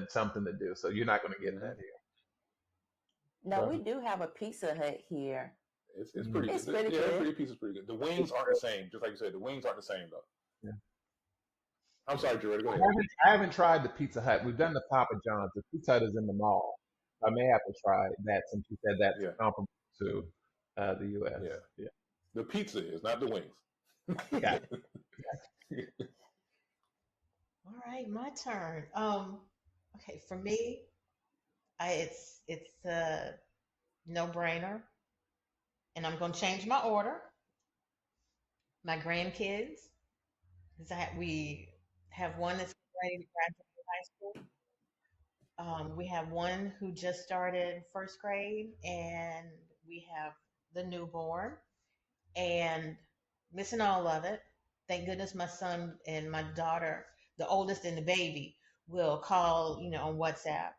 something to do. So you're not going to get that here. Now So, we do have a Pizza Hut here. It's pretty It's good. pretty Yeah, good. pizza's pretty good. The wings aren't the same. Just like you said, the wings aren't the same though. yeah. I'm sorry, Joretta. Go I ahead. haven't tried the Pizza Hut. We've done the Papa John's. The Pizza Hut is in the mall. I may have to try that since you said that's Yeah. comparable to the U.S. Yeah. Yeah. The pizza is not the wings. Yeah. All right, my turn. Okay, for me, it's a no-brainer, and I'm going to change my order. My grandkids, because we have one that's ready to graduate high school. We have one who just started first grade, and we have the newborn. And missing all of it. Thank goodness my son and my daughter, the oldest and the baby, will call, on WhatsApp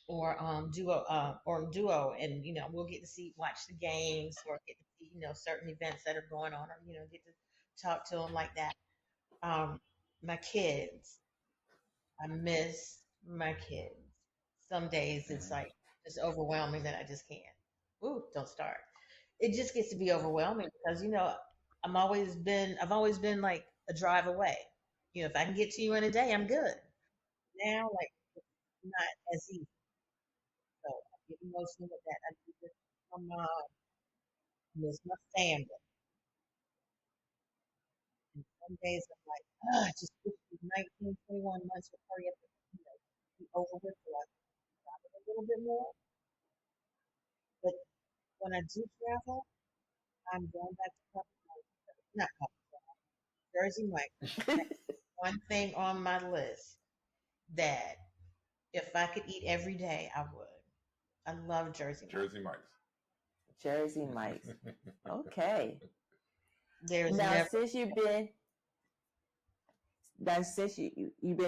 or duo, and we'll get to watch the games, or get to see certain events that are going on, or get to talk to them like that. My kids, I miss my kids. Some days it's Mhm. like just overwhelming that I just can't. Ooh, don't start. It just gets to be overwhelming because I've always been like a drive away. If I can get to you in a day, I'm good. Now, like, not as easy. So I get emotional with that. I miss my mom, miss my family. And some days I'm like, just wish these 19, 21 months would hurry up and be over with so I can travel a little bit more. But when I do travel, I'm going back to not Jersey Mike. That's one thing on my list that if I could eat every day, I would. I love Jersey Mike. Jersey Mike's. Jersey Mike's. Okay. There's Now, never since you've been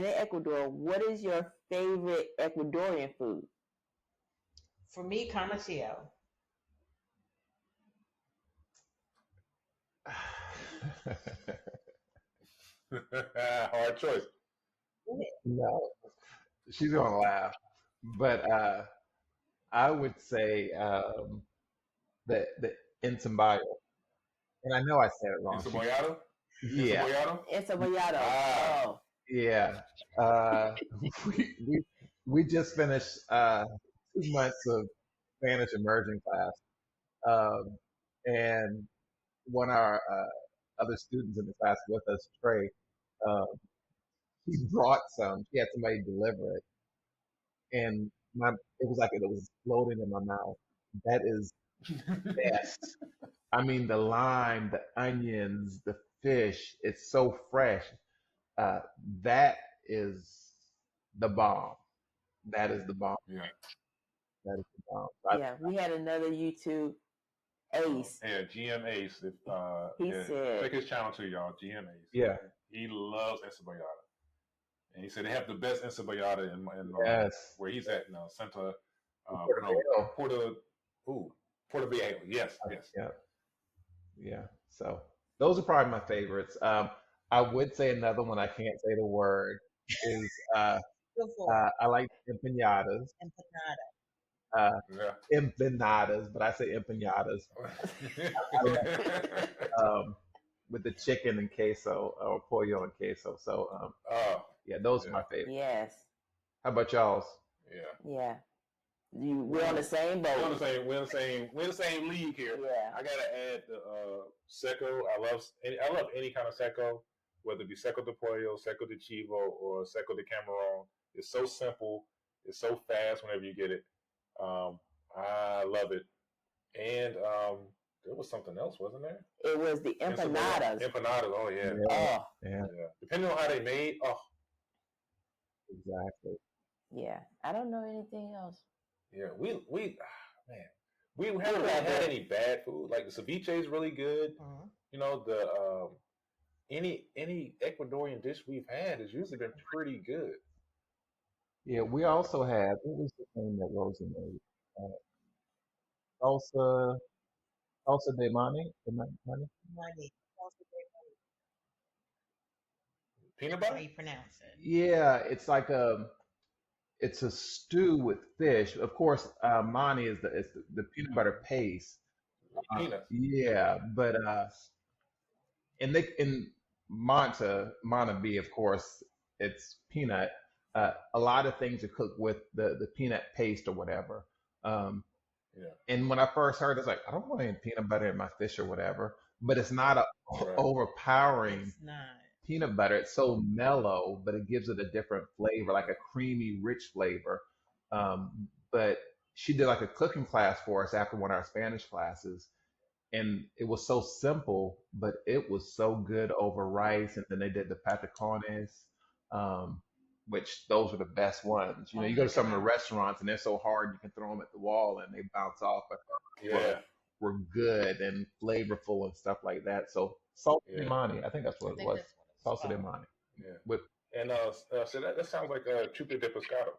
in Ecuador, what is your favorite Ecuadorian food? for me, Camatio. Hard choice. No, she's gonna laugh, but I would say the ensambayo, and I know I said it wrong. Encebollado? Yeah, Encebollado? Encebollado. Ah. Oh, yeah. Uh, we, we we just finished 2 months of Spanish immersion class, um, and one of our other students in the class with us, Trey, um, he brought some. He had somebody deliver it, and it was like it was exploding in my mouth. That is best. I mean, the lime, the onions, the fish, it's so fresh. Uh, that is the bomb. That is the bomb. Yeah. That is the bomb. yeah. We had another YouTube ace. Yeah, GM Ace. He Yeah, said, check his channel too, y'all. GM Ace. Yeah. He loves encebollada, and he said they have the best encebollada in Yes. where he's at now, Santa. Portobello. Porto Viejo. Yes, yes. Yeah. Yeah. So those are probably my favorites. I would say another one, I can't say the word, is I like empanadas. Empanada. Uh, Yeah. empanadas, but I say empanadas. Um, with the chicken and queso or pollo and queso. So Oh, yeah, those are yeah, my favorites. yes, How about y'all's? yeah. yeah. We're on the same boat. We're in the same league here. Yeah. I gotta add the seco. I love any kind of seco, whether it be seco de pollo, seco de chivo, or seco de camarón. It's so simple. It's so fast whenever you get it. I love it. And there was something else, wasn't there? It was the empanadas. Empanadas. Oh yeah. Oh, Yeah, Yeah. Depending on how they made. Oh exactly. yeah. I don't know anything else. yeah. Man. We haven't really had any bad food. Like the ceviche is really good. Mhm. You know, the any Ecuadorian dish we've had has usually been pretty good. Yeah, we also had, what was the thing that Rosie made? Uh, salsa, salsa de mani, mani? Money. Peanut That's how butter? you pronounce it. Yeah, it's a stew with fish. Of course, mani is the peanut butter paste. Peanuts. Yeah, but in Monta B, of course, it's peanut. A lot of things are cooked with the peanut paste or whatever. Um, Yeah. and when I first heard, it, I was like, I don't want any peanut butter in my fish or whatever. But it's not a Right. overpowering It's not. peanut butter. It's so mellow, but it gives it a different flavor, like a creamy, rich flavor. But she did like a cooking class for us after one of our Spanish classes, and it was so simple, but it was so good over rice. And then they did the patacones, um, which those are the best ones. You know, Oh you go my to some of the God. restaurants and they're so hard you can throw them at the wall and they bounce off. But Yeah. were good and flavorful and stuff like that. So salsa de Yeah. mani, I think that's I what it think was. that's what it's Salsa de called. mani. Yeah. With And so that sounds like chupe de pescado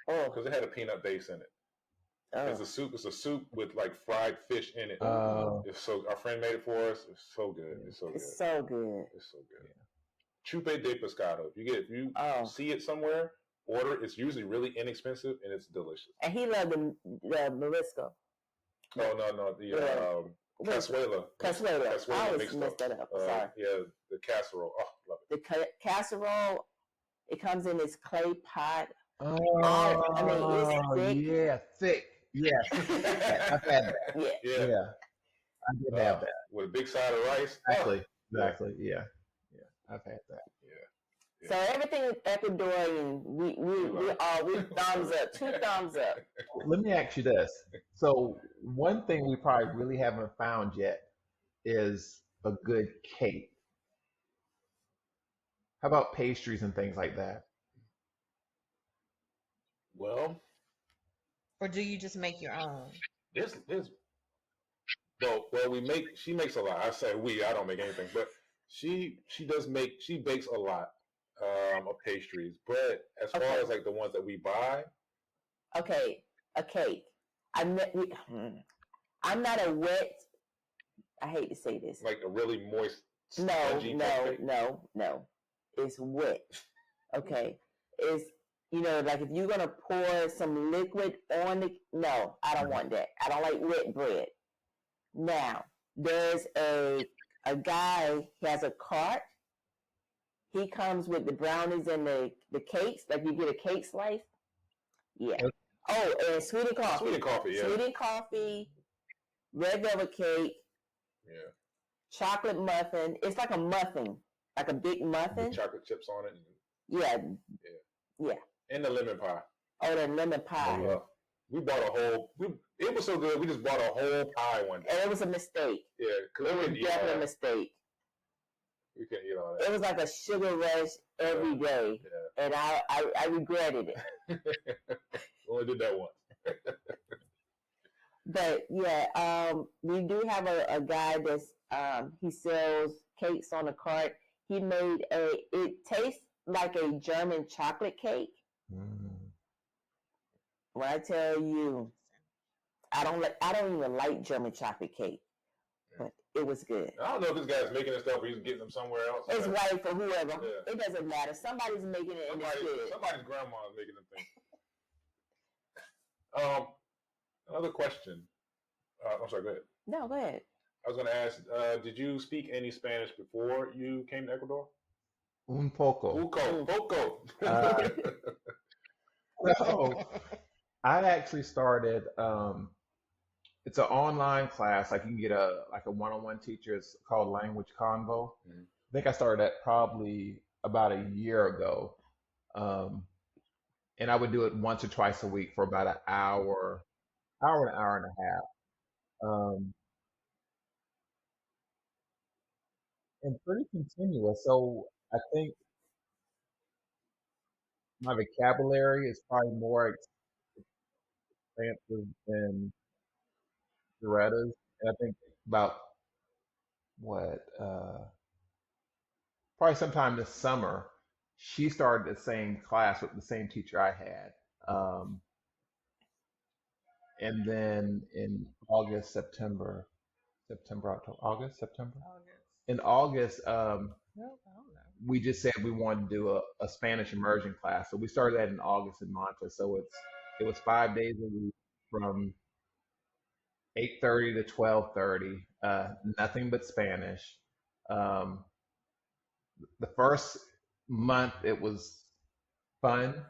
Oh, because it had a peanut base in it. It's oh, a soup. It's a soup with like fried fish in it. It's so. Our friend made it for us. It's so good. It's so good. it's so good. It's so good. Chupe de pescado. If you Oh, see it somewhere, order. It's usually really inexpensive and it's delicious. and he loved the Morisco. Oh no, the cazuela. Cazuela. I Cazuela always mixed mess up. that up. Sorry. Yeah, the casserole. Oh, love it. The casserole. It comes in this clay pot. I mean, it's oh thick. yeah, thick. Yes, I've had that. Yeah. Yeah. Yeah, I did have that. With a big side of rice. Exactly. Yeah, I've had that. Yeah. So everything Ecuadorian, we thumbs up, 2 thumbs up. Let me ask you this. So one thing we probably really haven't found yet is a good cake. How about pastries and things like that? Well, Or do you just make your own? there's well she makes a lot. I say we, I don't make anything, but she bakes a lot of pastries. But as far as like the ones that we buy, Okay, a cake. I'm not a wet. I hate to say this. like a really moist, No, spongy type cake. no. It's wet. Okay, it's like if you're gonna pour some liquid on the. No, I don't want that. I don't like wet bread. Now there's a guy. He has a cart. He comes with the brownies and the cakes. Like you get a cake slice. Yeah. Oh, and sweetened coffee. Sweetened coffee, yeah. Sweetened coffee, red velvet cake, Yeah. chocolate muffin. It's like a muffin, like a big muffin. With chocolate chips on it. Yeah. And the lemon pie. Oh, the lemon pie. Oh, we bought a whole. It was so good. We just bought a whole pie one day. And it was a mistake. Yeah, because It was definitely a mistake. We couldn't eat all that. It was like a sugar rush every day, and I regretted it. Only did that once. But yeah, we do have a guy that's he sells cakes on a cart. He made it tastes like a German chocolate cake. When I tell you, I don't even like German chocolate cake, but it was good. I don't know if this guy's making this stuff or he's getting them somewhere else. It's right for whoever. Yeah. It doesn't matter. Somebody's making it in this kid. Somebody's grandma's making them things. Another question. I'm sorry, go ahead. No, go ahead. I was going to ask, did you speak any Spanish before you came to Ecuador? Un poco. Poco. So I actually started. It's an online class. Like you can get a one-on-one teacher. It's called Language Convo. Mm-hmm. I think I started that probably about a year ago, and I would do it once or twice a week for about an hour and a half, and pretty continuous. So I think my vocabulary is probably more expansive than Joretta's, and I think about probably sometime this summer, she started the same class with the same teacher I had. And then in September. In August, we just said we wanted to do a Spanish immersion class. So we started that in August in Manta. So it was 5 days a week from 8:30 to 12:30, nothing but Spanish. The first month it was fun.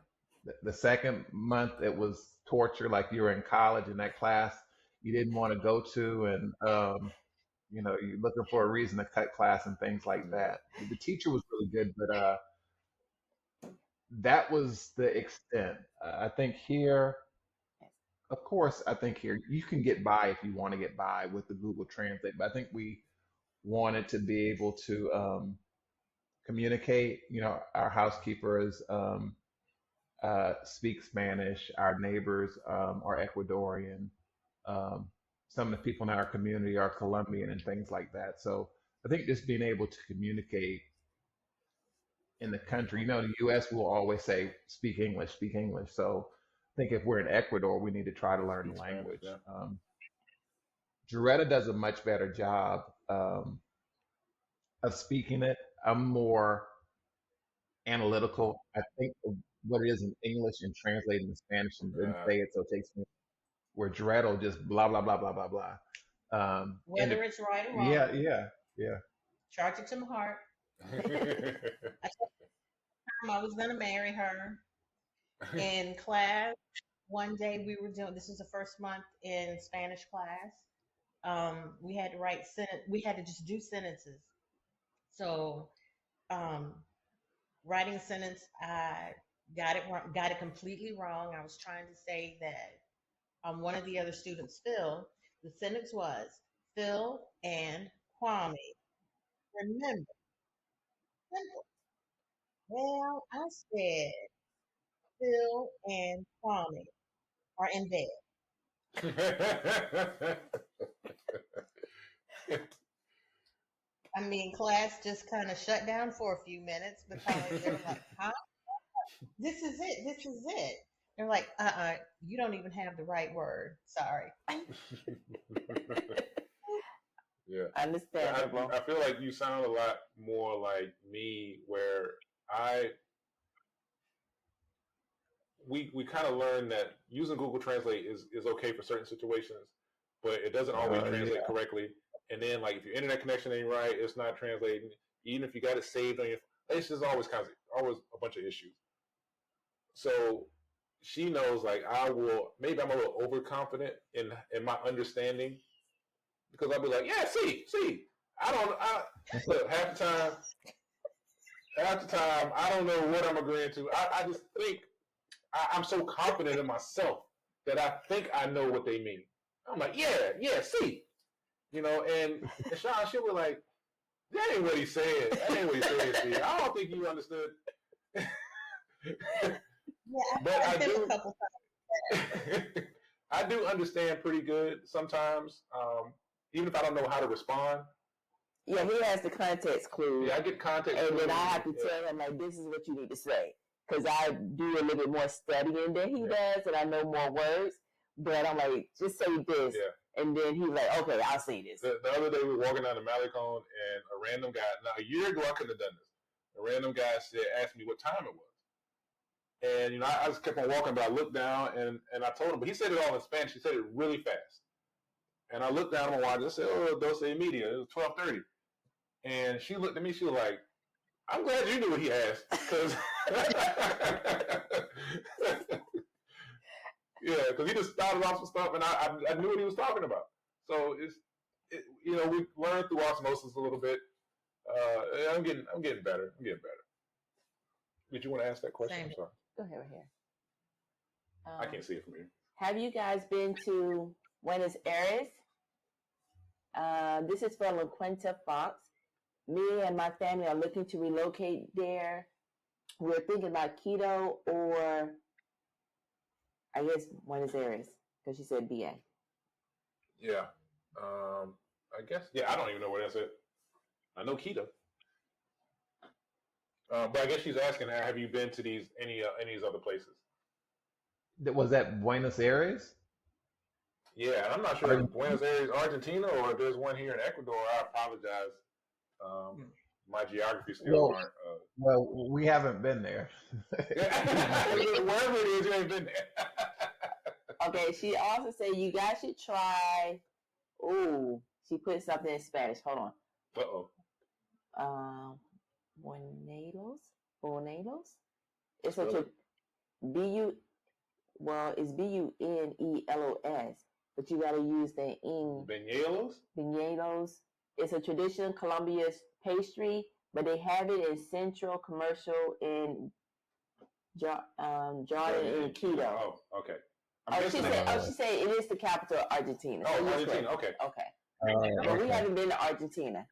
The second month it was torture, like you were in college in that class you didn't want to go to, and you're looking for a reason to cut class and things like that. The teacher was really good, but that was the extent. I think here, of course, you can get by if you want to get by with the Google Translate, but I think we wanted to be able to communicate. Our housekeepers speak Spanish. Our neighbors are Ecuadorian. some of the people in our community are Colombian and things like that. So I think just being able to communicate in the country, the U.S. will always say, speak English, speak English. So I think if we're in Ecuador, we need to try to learn the language. Yeah. Joretta does a much better job of speaking it. I'm more analytical. I think of what it is in English and translating to Spanish and then say it, so it takes me where Joretta will just blah blah blah blah blah blah. Whether it's right or wrong. Yeah. Charge it to my heart. I was gonna marry her. In class, one day we were doing. This was the first month in Spanish class. We had to write sentence. We had to just do sentences. So, writing a sentence, I got it wrong, got it completely wrong. I was trying to say that one of the other students, Phil. The sentence was Phil and Kwame. Remember, simple. Well, I said Phil and Kwame are in bed. I mean, class just kind of shut down for a few minutes because they were like, huh? This is it. This is it. They're like, you don't even have the right word. Sorry. Yeah. Understandable. I feel like you sound a lot more like me, where we kind of learned that using Google Translate is okay for certain situations, but it doesn't always translate correctly. And then, like, if your internet connection ain't right, it's not translating. Even if you got it saved on your, it's just always a bunch of issues. So she knows, like, maybe I'm a little overconfident in my understanding, because I'll be like, yeah, see, look, half the time, I don't know what I'm agreeing to. I just think I'm so confident in myself that I think I know what they mean. I'm like, yeah, see. And Sean, she'll be like, that ain't what he said. See. I don't think you understood. But I do. I do understand pretty good sometimes, even if I don't know how to respond. Yeah, he has the context clue. Yeah, I get context clue. And then I have to tell him, like, this is what you need to say. Because I do a little bit more studying than he does, and I know more words. But I'm like, just say this. Yeah. And then he's like, okay, I'll say this. The other day we were walking down the Malecon, and a random guy, now a year ago I couldn't have done this. A random guy asked me what time it was. And, I just kept on walking, but I looked down, and I told him, but he said it all in Spanish. He said it really fast. And I looked down at my watch, and I said, oh, doce media. It was 12:30. And she looked at me, she was like, I'm glad you knew what he asked. Because yeah, because he just started off some stuff, and I knew what he was talking about. So we learned through osmosis a little bit. I'm getting better. Did you want to ask that question? Same. I'm sorry. Go ahead, right here. I can't see it from here. Have you guys been to Buenos Aires? This is from LaQuinta Fox. Me and my family are looking to relocate there. We're thinking about Quito or, I guess, Buenos Aires, because she said BA. Yeah. I guess. Yeah, I don't even know where that's at. I know Quito. But I guess she's asking, have you been to any of these other places? Was that Buenos Aires? Yeah, I'm not sure if Buenos Aires, Argentina, or if there's one here in Ecuador. I apologize. My geography skills aren't. Well, we haven't been there. Wherever it is, you ain't been there. Okay, she also said you guys should try. Ooh, she put something in Spanish. Hold on. Buenos. It's such a it's Bunelos, but you gotta use the ing. Buñuelos. It's a traditional Colombian pastry, but they have it in Central Commercial in Jordan and Quito. Oh, okay. She said it is the capital of Argentina. Oh, so Argentina. Okay. But we haven't been to Argentina.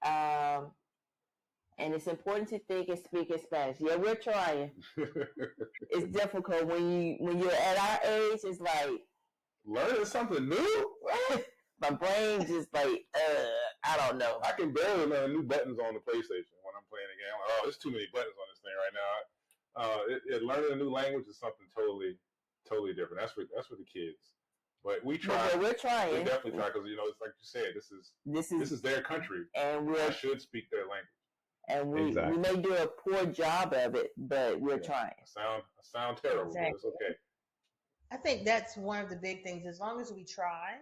Yeah. And it's important to think and speak in Spanish. Yeah, we're trying. It's difficult when you're at our age. It's like Learning something new? What? My brain just like, I don't know. I can barely learn new buttons on the PlayStation when I'm playing a game. I'm like, oh, there's too many buttons on this thing right now. Learning a new language is something totally different. That's for the kids. But we try. Yeah, we're trying. We definitely try because it's like you said. This is their country, and I should speak their language. And we may do a poor job of it, but we're trying. I sound terrible, but it's okay. I think that's one of the big things. As long as we try,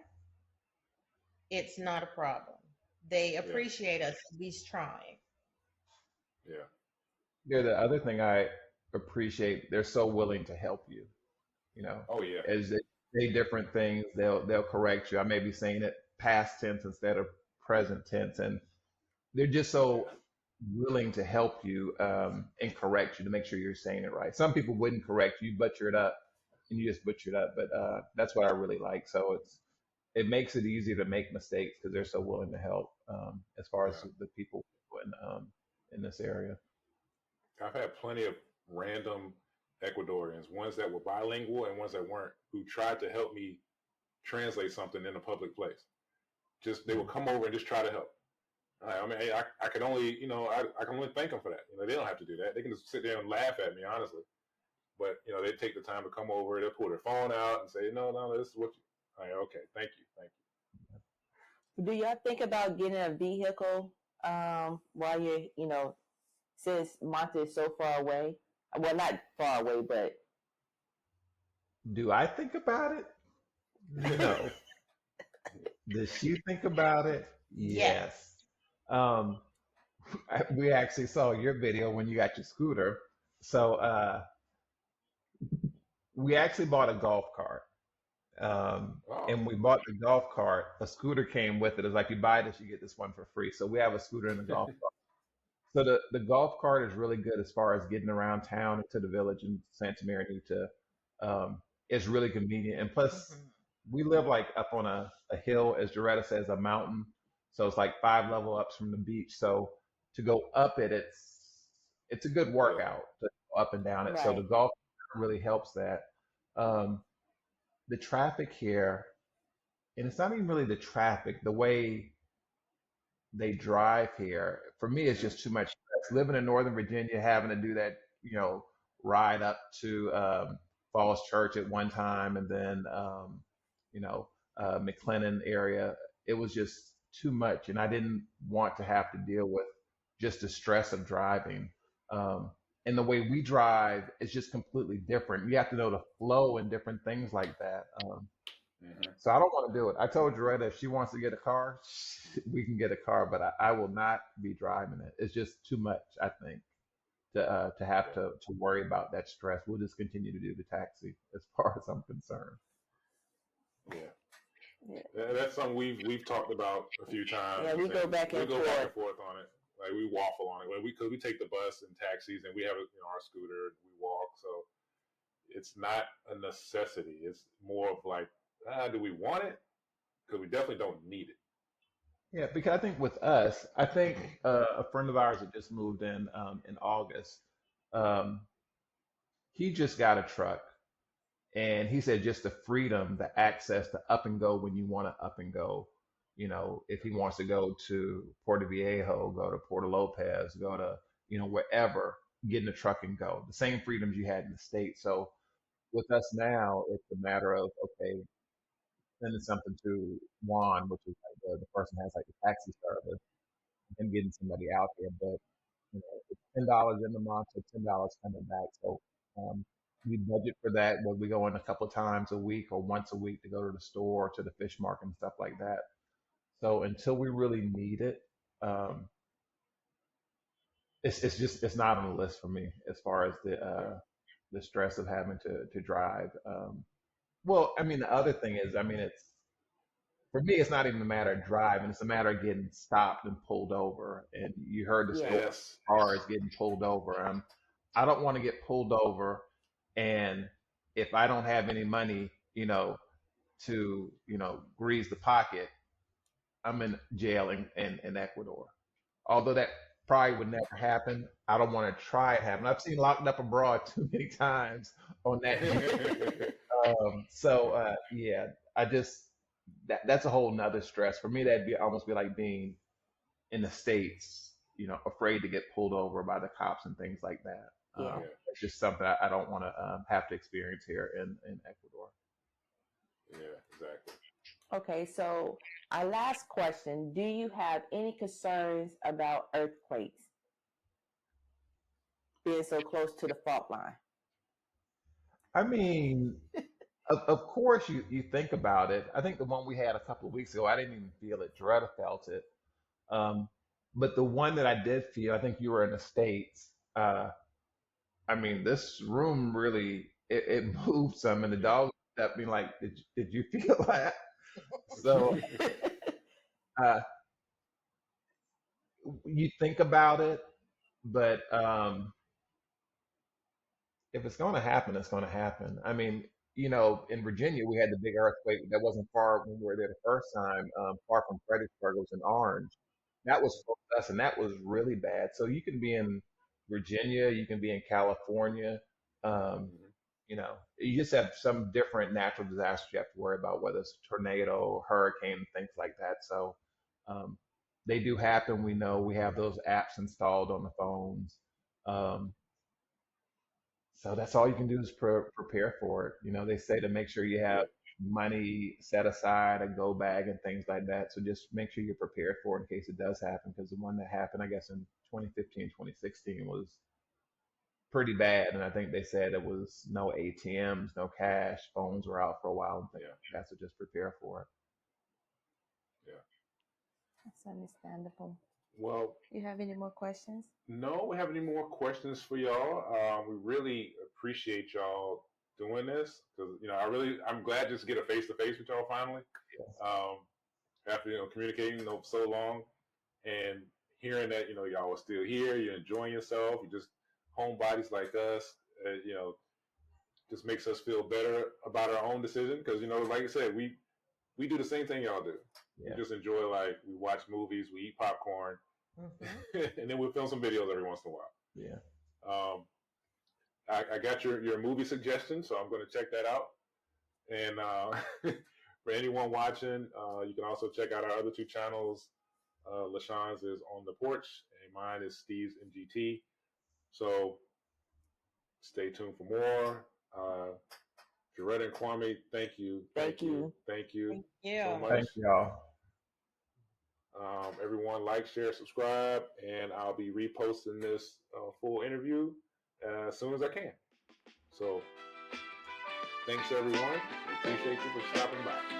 it's not a problem. They appreciate us at least trying. Yeah. Yeah, the other thing I appreciate, they're so willing to help you. Oh yeah. As they say different things, they'll correct you. I may be saying it past tense instead of present tense, and they're just so willing to help you and correct you to make sure you're saying it right. Some people wouldn't correct you, butcher it up, and you just butcher it up. But that's what I really like. So it makes it easier to make mistakes because they're so willing to help as far as the people in this area. I've had plenty of random Ecuadorians, ones that were bilingual and ones that weren't, who tried to help me translate something in a public place. They would come over and just try to help. I mean, I can only, I can only thank them for that. They don't have to do that. They can just sit there and laugh at me, honestly. But they take the time to come over. They'll pull their phone out and say, "No, this is what you." Okay, thank you. Do y'all think about getting a vehicle while you're, since Monte is so far away? Well, not far away, but. Do I think about it? No. Does she think about it? Yes. We actually saw your video when you got your scooter. So we actually bought a golf cart. And we bought the golf cart. A scooter came with it. It's like you buy this, you get this one for free. So we have a scooter and a golf cart. So the golf cart is really good as far as getting around town to the village in Santa Maria. It's really convenient. And plus, we live like up on a hill, as Joretta says, a mountain. So it's like 5 level ups from the beach. So to go up it, it's a good workout to go up and down it. Right. So the golf really helps that. The traffic here, and it's not even really the traffic, the way they drive here, for me, it's just too much stress. Living in Northern Virginia, having to do that, ride up to Falls Church at one time, and then, McLennan area, it was just too much. And I didn't want to have to deal with just the stress of driving. And the way we drive is just completely different. You have to know the flow and different things like that. So I don't want to do it. I told Joretta if she wants to get a car, we can get a car, but I will not be driving it. It's just too much, I think, to have to worry about that stress. We'll just continue to do the taxi as far as I'm concerned. Yeah. That's something we've talked about a few times. Yeah, we go back and forth on it. Like we waffle on it. Because we take the bus and taxis, and we have our scooter, and we walk. So it's not a necessity. It's more of like, do we want it? Because we definitely don't need it. Yeah, because I think with us, a friend of ours that just moved in August, he just got a truck, and he said just the freedom, the access to up and go when you want to up and go. If he wants to go to Puerto Viejo, go to Puerto Lopez, go to, wherever, get in the truck and go. The same freedoms you had in the States. So with us now, it's a matter of, okay, sending something to Juan, which is like the person has like a taxi service, and getting somebody out there. But, it's $10 in the month, so $10 coming back. So we budget for that. Where we go in a couple of times a week or once a week to go to the store, to the fish market and stuff like that. So until we really need it, it's not on the list for me as far as the stress of having to drive. Well, I mean, the other thing is, it's for me, it's not even a matter of driving; it's a matter of getting stopped and pulled over. And you heard the story of cars getting pulled over. I don't want to get pulled over, and if I don't have any money, to grease the pocket, I'm in jail in Ecuador. Although that probably would never happen, I don't want to try it happen. I've seen locked up abroad too many times on that. Yeah, I just that's a whole nother stress for me. That'd be almost be like being in the States, afraid to get pulled over by the cops and things like that. Yeah. It's just something I don't want to have to experience here in Ecuador. Yeah, exactly. Okay, so our last question, do you have any concerns about earthquakes being so close to the fault line? I mean, of course you think about it. I think the one we had a couple of weeks ago, I didn't even feel it. Joretta felt it. Um, but the one that I did feel, I think you were in the States. I mean, this room really it moved some, and the dog at me like, did you feel that? So uh, you think about it, but if it's going to happen, it's going to happen. I mean, in Virginia, we had the big earthquake that wasn't far when we were there the first time, far from Fredericksburg. It was in Orange. That was for us, and that was really bad. So you can be in Virginia, you can be in California. Um, Mhm. you just have some different natural disasters you have to worry about, whether it's tornado, hurricane, things like that. So um, they do happen. We know we have those apps installed on the phones. Um, so that's all you can do is prepare for it. They say to make sure you have Yeah, money set aside, a go bag, and things like that. So just make sure you're prepared for it in case it does happen. Because the one that happened, I guess, in 2015, 2016 was pretty bad. And I think they said it was no ATMs, no cash, phones were out for a while and things yeah, like that. So just prepare for it. yeah. That's understandable. Well, You have any more questions? no, we have any more questions for y'all. We really appreciate y'all doing this because I'm glad just to get a face to face with y'all finally. Yes. Um, After communicating so long and hearing that y'all are still here, you're enjoying yourself, you're just homebodies like us. Just makes us feel better about our own decision because like I said, we do the same thing y'all do. We Yeah. just enjoy we watch movies, we eat popcorn, Mm-hmm. and then we film some videos every once in a while. Yeah. Um, I got your movie suggestion, so I'm going to check that out. And for anyone watching, you can also check out our other two channels. LaShawn's is On the Porch, and mine is Steve's MGT. So stay tuned for more. Joretta and Kwame, thank you. Thank you. Thank you Thank you. so much. Thank y'all. Everyone, like, share, subscribe, and I'll be reposting this full interview as soon as I can. So, thanks everyone. Appreciate you for stopping by.